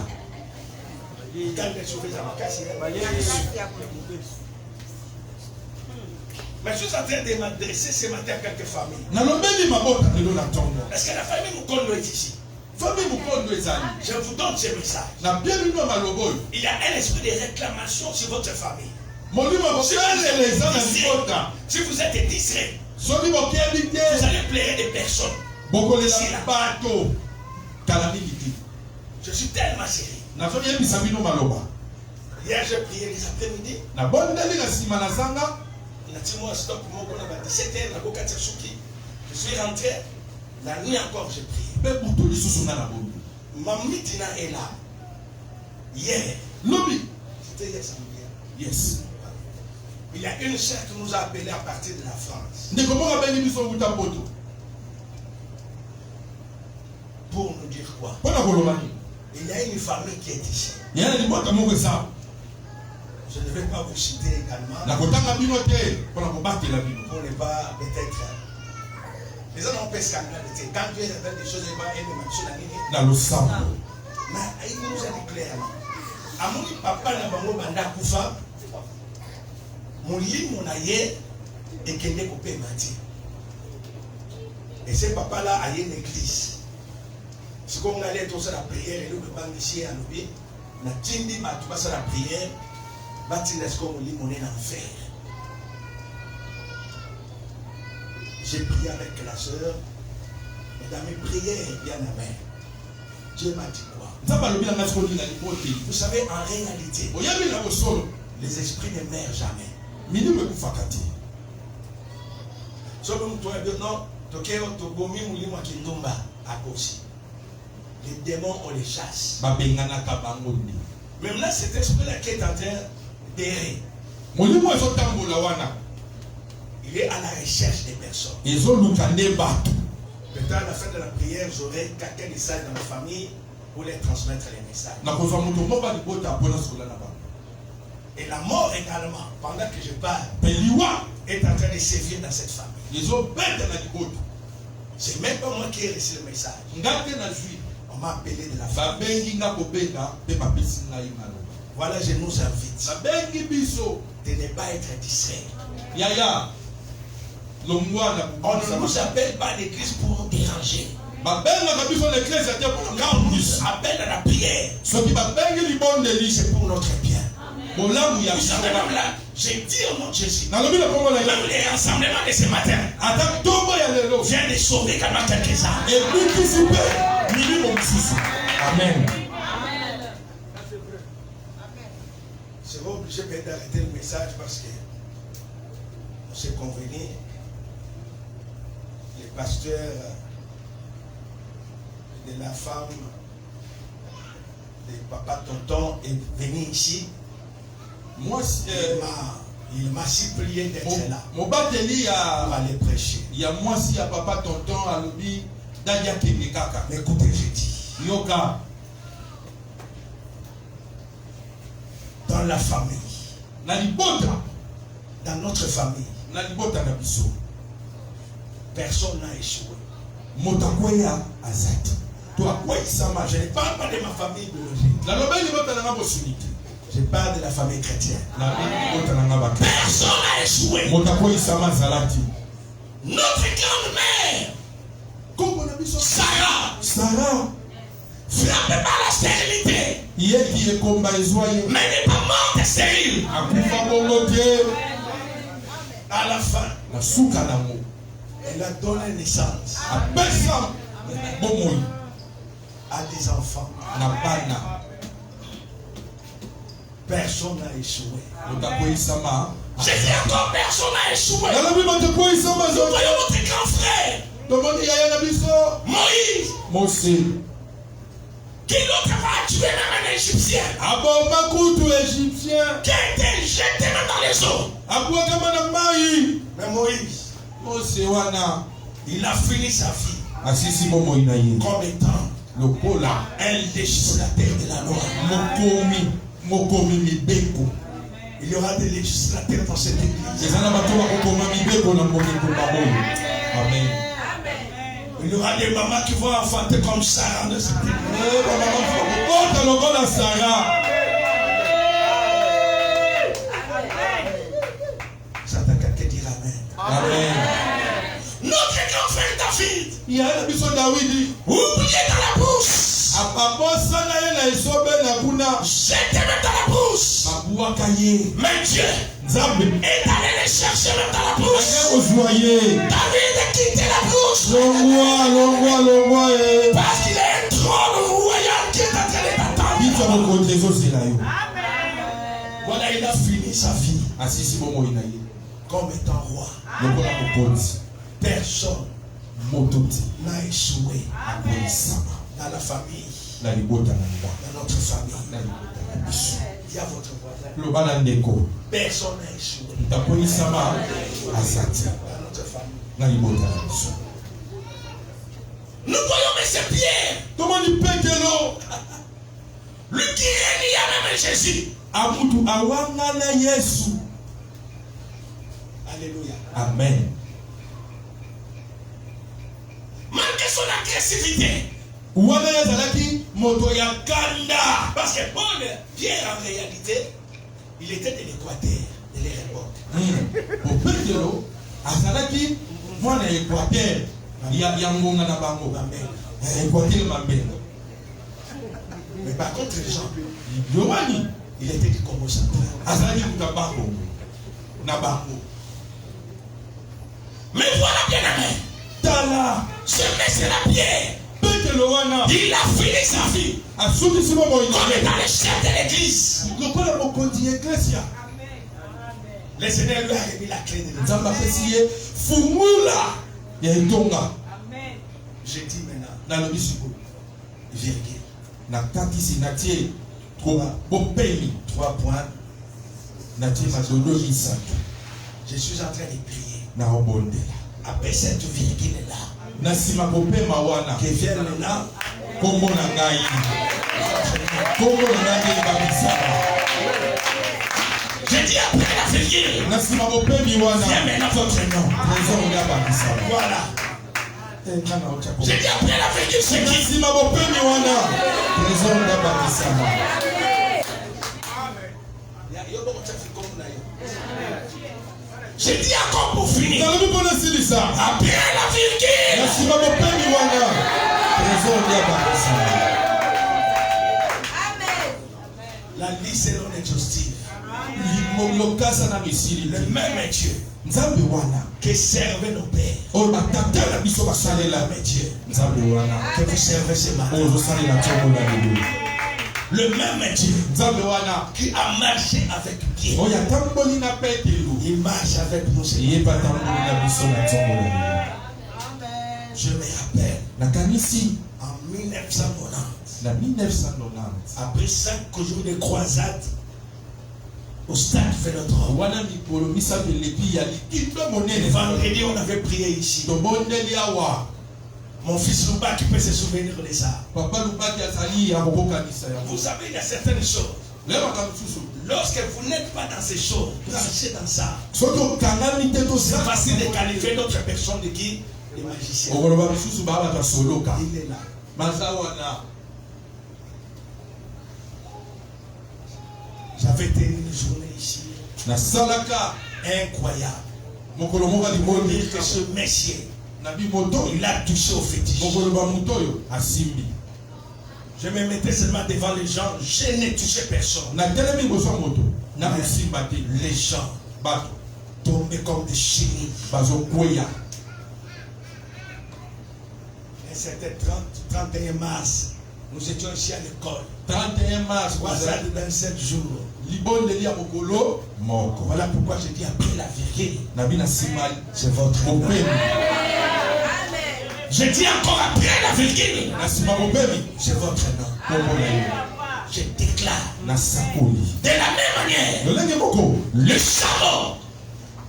Mais je suis en train de m'adresser ce matin à quelques familles. Est-ce que la famille Mukondo est ici? Je vous donne ce message. Il y a un esprit de réclamation sur votre famille. Si vous êtes distrait, vous allez plaire des personnes. Je suis tellement sérieux. Hier, j'ai prié les après-midi. Je suis rentré. La nuit encore, j'ai prié. Mamie Tina est là. Hier. C'était hier samedi. Yes. Il y a une sœur qui nous a appelés à partir de la France. Pour nous dire quoi? Il y a une famille qui est ici. Je ne vais pas vous citer également. Pour ne pas peut-être. Les gens ont fait scandale. Quand Dieu révèle des choses, il va aimer ma soeur. Mais il nous a dit clairement. À mon papa n'a pas banda kufa. Mon lit, mon aïe, et qu'il n'est coupé mati. Et ce papa-là a une église. C'est comme on allait tous à la prière, et nous, le banc ici à l'objet, on a tindi, ma tout passe à la prière, bâti laisse comme on lit, on est en enfer. J'ai prié avec la sœur, et dans mes prières, bien la main. Dieu m'a dit quoi? Vous savez, en réalité, Les esprits ne meurent jamais. Minimum fakati. Sauf que toi, non, Tokyo, Togomi, Moulimo, Kindomba, à Kosi. Les démons, on les chasse. Même là, cet esprit-là qui est en train d'errer. Il est à la recherche des personnes. Peut-être à la fin de la prière, j'aurai quelqu'un de ça dans la famille pour les transmettre les messages. Et la mort également, pendant que je parle, est en train de sévir dans cette famille. C'est même pas moi qui ai reçu le message. On m'a appelé de la famille. Voilà, je nous invite de ne pas être distrait. On ne nous appelle pas l'église pour nous déranger. Quand on nous appelle à la prière, c'est pour notre bien. Vous savez, même là, j'ai dit au nom de Jésus, même les rassemblements de ce matin viennent de sauver quand même quelques-uns. Amen. Je vais obligé d'arrêter le message parce que on s'est convenu. Les pasteurs de la femme de papa tonton est venu ici. Moi, il m'a supplié d'être là. Mon bateli pour aller prêcher. Il y a moi si à papa tonton à l'obi d'adia kaka. Mais écoutez, j'ai dit. Yoka. Dans la famille. Dans notre famille. Personne n'a échoué. Motakoya azat. Toi, je ne parle pas de ma famille biologique. Je parle de la famille chrétienne. Personne n'a échoué. Notre grand-mère, Sarah, frappée par la stérilité. Mais n'est pas morte stérile. À la fin, elle a donné naissance à des enfants. Personne n'a échoué. J'ai dit encore personne n'a échoué. Nous voyons notre grand frère Moïse. Qui d'autre va tuer même un Égyptien? Qui a été jeté même dans les eaux. Mais Moïse, il a fini sa vie comme étant un législateur de la loi. Il y aura des législateurs dans cette église. Amen. Il y aura des mamans qui vont enfanter comme Sarah de cette église. J'attends quelqu'un dire Amen. Amen. Notre grand frère David. Oublié dans la bouche. J'étais même dans la bouche. Mais Dieu est allé les chercher même dans la bouche. David a quitté la bouche. Parce qu'il est un trône royal qui est en train d'attendre. Voilà, il a fini sa vie comme étant roi. Personne n'a échoué dans la famille. Dans notre famille. Il y a votre voisin. Personne n'a échoué. Dans notre famille. Nous voyons M. Pierre. Lui qui régnait même Jésus. Alléluia. Amen. Malgré son agressivité. Parce que Paul, Pierre en réalité, il était de l'Équateur, de l'époque. Mais par contre, les gens, il était du Congo central. Mais voilà, bien aimé. Ce monsieur la Pierre. Il a fini sa vie. Comme étant le chef de l'église. Le Seigneur lui a remis la clé de l'église. nzambe apesi ye fungula ya etonga. Je dis maintenant, nalobi sikoyo virgule. nakatisi natie bopemi 3 points. natie madodo misato Je suis en train de prier. naobondela Après cette virgule là, na nsima kopema wana que vienne maintenant. kombo na ngai kombo na ngai ebamisaka. Je dis après la virgule, na nsima bopemi wana viens maintenant votre nom. trésor nde abamisaka. Voilà. kana ocha Je dis après la virgule, c'est na qui? nsima bopemi wana trésor nde abamisaka. Je dis encore pour finir. nalobi mpona silisa Après la na virgule, nsima bopemi wana trésor nde abamisaka. la liste est non exhaustive. lokasa na misili Le même Dieu nzambe wana qui servait nos pères, oyo batata na biso basalela Dieu nzambe wana que vous servez ce matin. oyo ozosalela ntongo na lelo. Le même Dieu nzambe wana qui a marché avec Dieu, oyo atamboli na petelo il marche avec nous. yeba atamboli na biso na ntongo na lelo. Je me rappelle nakanisi en 1990, na 1990 après 5 jours de croisade au stade Vélodrome. wana mikolo misato elepi ya likindo Le monene vendredi, on avait prié ici. tobondeli awa. Mon fils Louba qui peut se souvenir de ça. papa lubaki azali akokokanisa yango. Vous savez, il y a certaines choses. leyebaka mosusu Lorsque vous n'êtes pas dans ces choses, branchez dans ça. soki okangami te C'est facile de qualifier d'autres personnes de qui? Des magiciens. okoloba mosusu baa bato asoloka Il est là. maza wana. J'avais tenu une journée ici nasalaka incroyable. mokolo moko Pour liboni dire que ce monsieur, na bimoto il a touché au fétiche. mokoloba moto oyo asimbi. Je me mettais seulement devant les gens, je n'ai touché personne. natelemi liboso ya moto na kosimba te. Les gens bato tombaient comme des chenilles. bazokweya. Et c'était 31 mars. Nous étions ici à l'école. 31 mars Croisade de 27 jours. libondeli ya mokolo moko. Voilà pourquoi je dis après la virgule, nabi na nsima c'est votre nom. bopemi. Je dis encore après la virgule, na nsima bopemi c'est votre nom. kombo na ye Je déclare nasakoli. de la même manière, lolenge moko le chameau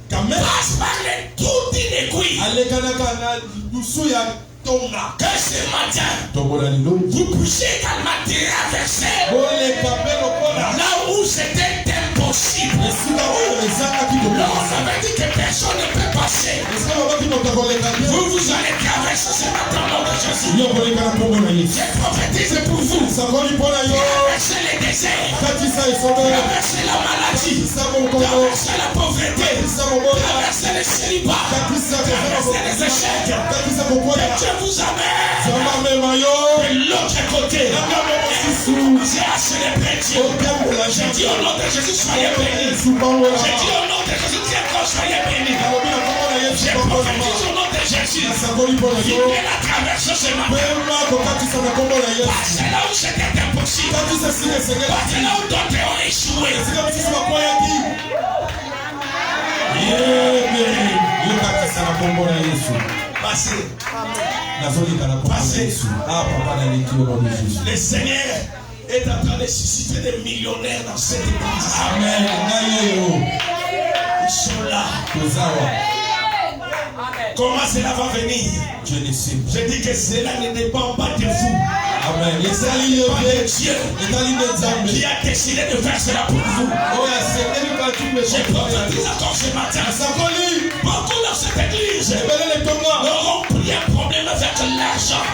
kame passe par les trous d'inéquité. alekanaka na lusu ya tonga. Que ce matin, tombo na lelo vous puissiez également traverser boleka mpe lokola là où c'était impossible. esika oyo ezangaki Là, on kokokisa. avait dit que personne ne peut passer. esika babaki moto akoleka te Vous allez traverser ce matin au nom de Jésus. yo koleka na kombo na yesu. Je prophétise pour vous. sakoli mpo na yo Traversez les déserts. katisa esobe Traversez la maladie. katisa mokongo Traversez la pauvreté. katisa mobola Traversez les célibats. katisa Traversez les échecs. katisa Que kokwela Dieu vous amène zamba mema yo de l'autre côté. ngambo mosusu J'ai à célébrer Dieu. otembola Je dis au nom de Jésus, soyez bénis. yesu pambola Je dis au nom de Jésus, très grand, soyez bénis. nalobi na kombo na yesu Je pambola prophétise au nom de Jésus. nasakoli mpo na yo Viens la traverser ce matin. pema kokatisa na kombo na yesu Passez là où c'était impossible. katisa sika Passez esengelaki là où d'autres ont échoué. esika mosusu bakweyaki yebe yo katisa na kombo na yesu. Passez. nazolika na kombo na yesu. papa naleki yo na jésus. Le Seigneur est en train de susciter des millionnaires dans cette église. amen ngai oyo Ils sont là. tozawa Comment cela va venir? je ne sais pas. Je dis que cela ne dépend pas de vous. amen esali yo Pas te de Dieu etali nde nzambe qui a décidé de faire cela pour vous. oyo asengeli batu Je prophétise mpe encore ce matin. asakoli Beaucoup dans cette église ebele letonga n'auront plus un problème avec l'argent.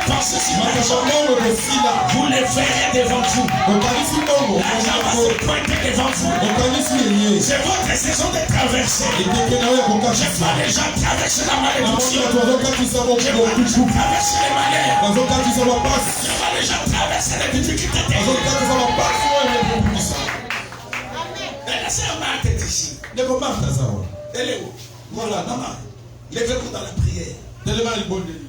Pensez si l'argent, makasambongo kosila vous le verrez devant vous. okanisi mbongo L'argent va se pointer devant vous. okanisi eye C'est votre saison de traverser. ekeke na oyo Je kokatisa vois les gens traverser la malédiction. namoni bato bazokatisa Je vois les mokutu gens traverser les malheurs. bazokatisa bapasi Je vois les gens traverser les difficultés. bazokatisa bapasi oyo ekokokisa Mais la sœur Marthe est ici. ndeko marta zawa Elle est où? Voilà, maman. Levez-vous dans la prière. telema libondeli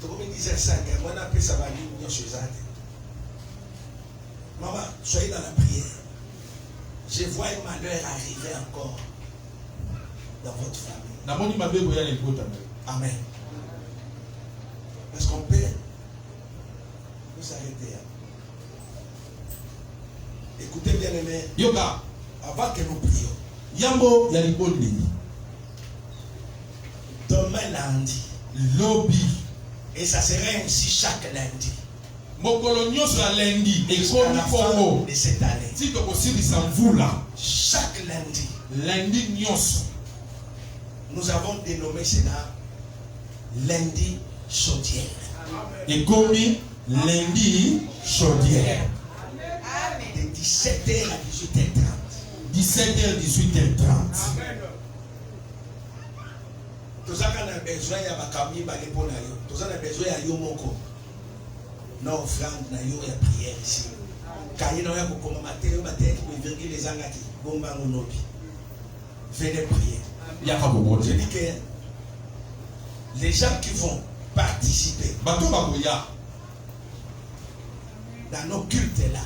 Comme il disait ça, moi, on appelle ça l'union chez Zad. Maman, soyez dans la prière. Je vois un malheur arriver encore dans votre famille. Amen. Est-ce qu'on peut nous arrêter? Écoutez bien aimé. Yoga. Avant que nous prions. Yambo yalibondeli. Demain lundi. Lobby. Et ça serait ainsi chaque lundi. Mokolo nyonso ya lundi. Jusqu'à la fin de cette année. Si tu possible sans vous là. Chaque lundi. Lundi nyonso. Nous avons dénommé cela lundi chaudière. Et comme lundi chaudière. De 17h à 18h30. 17h, 18h30. Tous ceux qui ont besoin de bakami balepo na yo. Tous ceux qui ont besoin de yo moko. Non offrande na yo ya prière ici. Kaye na yo ko matin yo matin qui virgule les angaki. Bomba ngonobi. Venez prier. Je dis que les gens qui vont participer dans nos cultes là,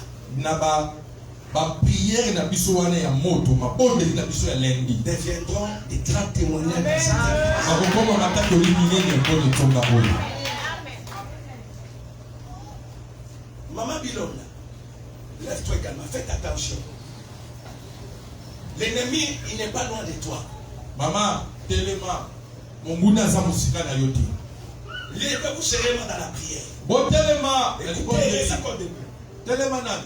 deviendront des grands témoignages. Maman Bilom, lève-toi également, faites attention. L'ennemi, il n'est pas loin de toi. Maman, téléma, mon mouna zamusika na yote. Levez-vous sérieusement dans la prière. Bon téléma, écoutez, téléma nan.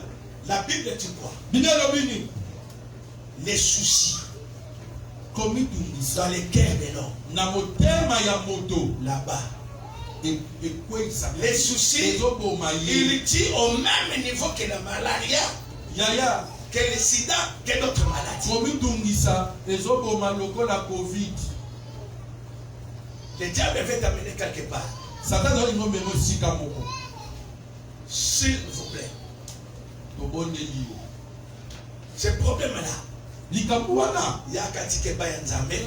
La Bible dit quoi? Les soucis dans les cœurs de l'homme. Là-bas. Les soucis, il dit au même niveau que la malaria. Que le sida, que d'autres maladies. Le diable veut t'amener quelque part. S'il vous plaît. Ce problème-là, il y a Katike Bayanzambe,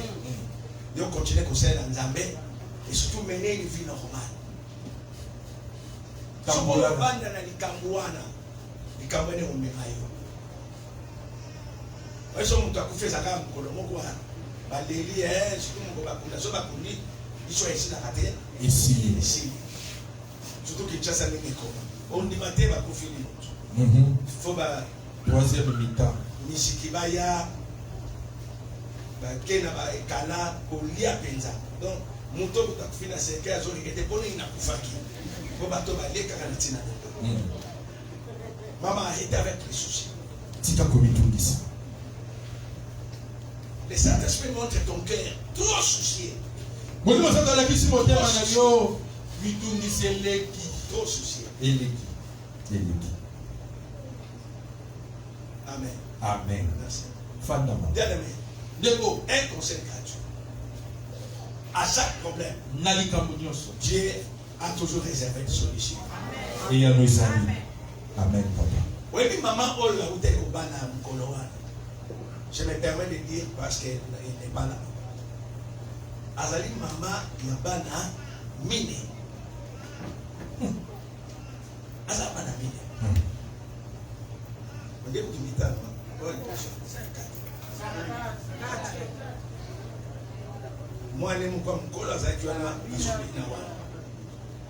il continue à conseiller Nzambe et surtout mener une vie normale. Si vous avez un Likambouana, Likambouane ou Memayo. Ils sont tous à couper sa gamme, Kolomoko, Baléli, surtout Bakunda, Sobakundi, ils sont ici dans la terre. Ici. Surtout qu'ils chassent avec les communs. On dit matin, va couper les autres. Il faut troisième mi-temps. Nishikibaya, Kena Kala, Olia Penza. Donc, Mouto Kutafina Seke, Azori, et des bonnes n'a pas fait. Il faut battre les Karatina. Maman arrêtez avec les soucis. Tika comme tout ici. Le Saint-Esprit montre ton cœur trop soucié. Moi, je me sens dans la vie, si mon Dieu m'a dit, trop soucié. Amen. Amen. Merci. Fondamentalement. Bien aimé. Un conseil gratuit. À chaque problème, Dieu a toujours réservé une solution. Et il y a nos amis. Amen, papa. Oui, maman, je me permets de dire parce qu'elle n'est pas là. Azali maman, Yabana, Mine. Azabana Mine. On dit que tu m'étonnes. Moi, je suis comme Kola Zakiwana, je suis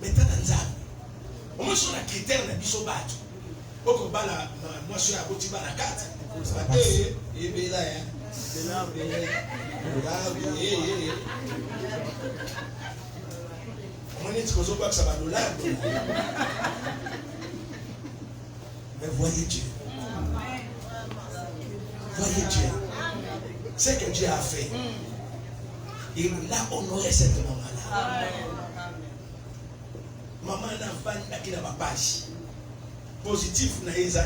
mais tu as un zam. Au moins, sur la critère, on a mis au bateau. Moi, je suis à Botiba la 4. Et bien là, c'est là, on est que ça va nous l'aider. Mais voyez Dieu. Voyez Dieu. Ce que Dieu a fait. Il a honoré cette maman-là. Maman n'a pas qui n'a pas page. Positif, ils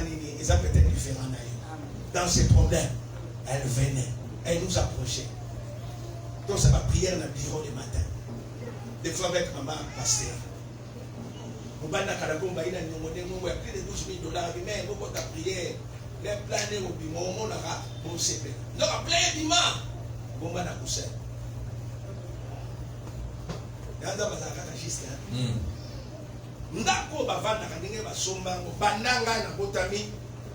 ont peut-être différent. Dans ces problèmes, elle venait, elle nous approchait. Donc, c'est ma prière dans le bureau le matin. Des fois avec maman, pasteur. On va dans le combat, il a plus de 12 000 $. Mais on va prière. Les plans au bimon, on a bon CP. Non, plein de bimon. On va dans le coucher. Il y a un juste. Ndako bavanda kanenge basomba bandanga na botami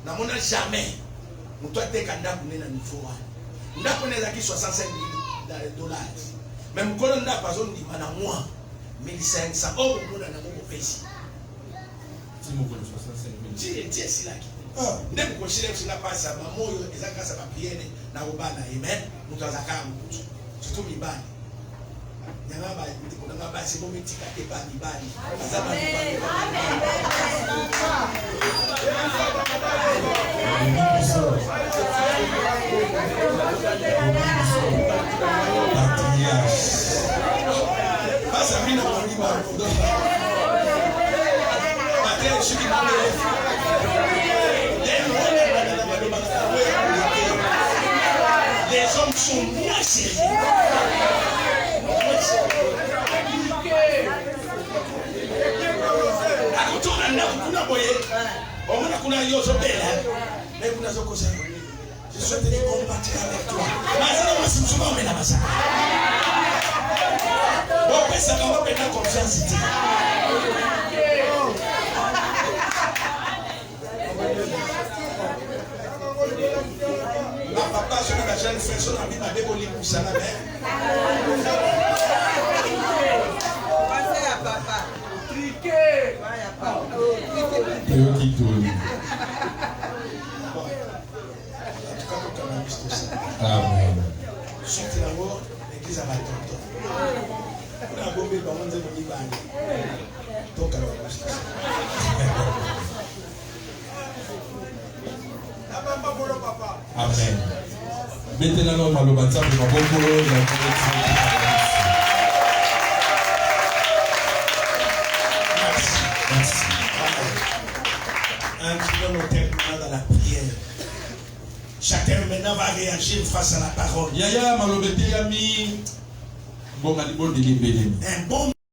na mona jamais Mutu ateka ndako nena niveau wana. Ndako neza ki 65 dollars. Même quand on a pas besoin de mana moi 1500 euros pour na ngo pesi. Si mo ko 65 000. Ti si la ki. Ndem ko shile sina pasa ba moyo ezaka sa papiene na obana amen. Mutu azaka mutu. Surtout mibani. Nyanga ba ndi ko nga ba si mo mitika te ba mibani. Azaba mibani. Passa mina kwa niba. Mateo shiki mbe. Les hommes sont moins sérieux. Akutona na kuna boye. Omuna kuna yozo bela. Mais kuna zoko sa. Je souhaite te combattre avec toi. Mazana masimsuma omena masa. Bon pesa kama pena confiance ti. La papa je na jeune frère son ami na deboli kusana mais. Passez à papa. Triquer. Vaya papa. Yo qui tourne. Amen. Surtout d'abord, l'église à Matonto. On a bombé dans mon zéro Liban. Donc, alors, Amen. Maintenant, l'homme à l'obata, mais ma bonne boulot, merci. Inclinons nos têtes maintenant dans la prière. Chacun maintenant va réagir face à la parole. Yaya malobete yami. Bon, Un bon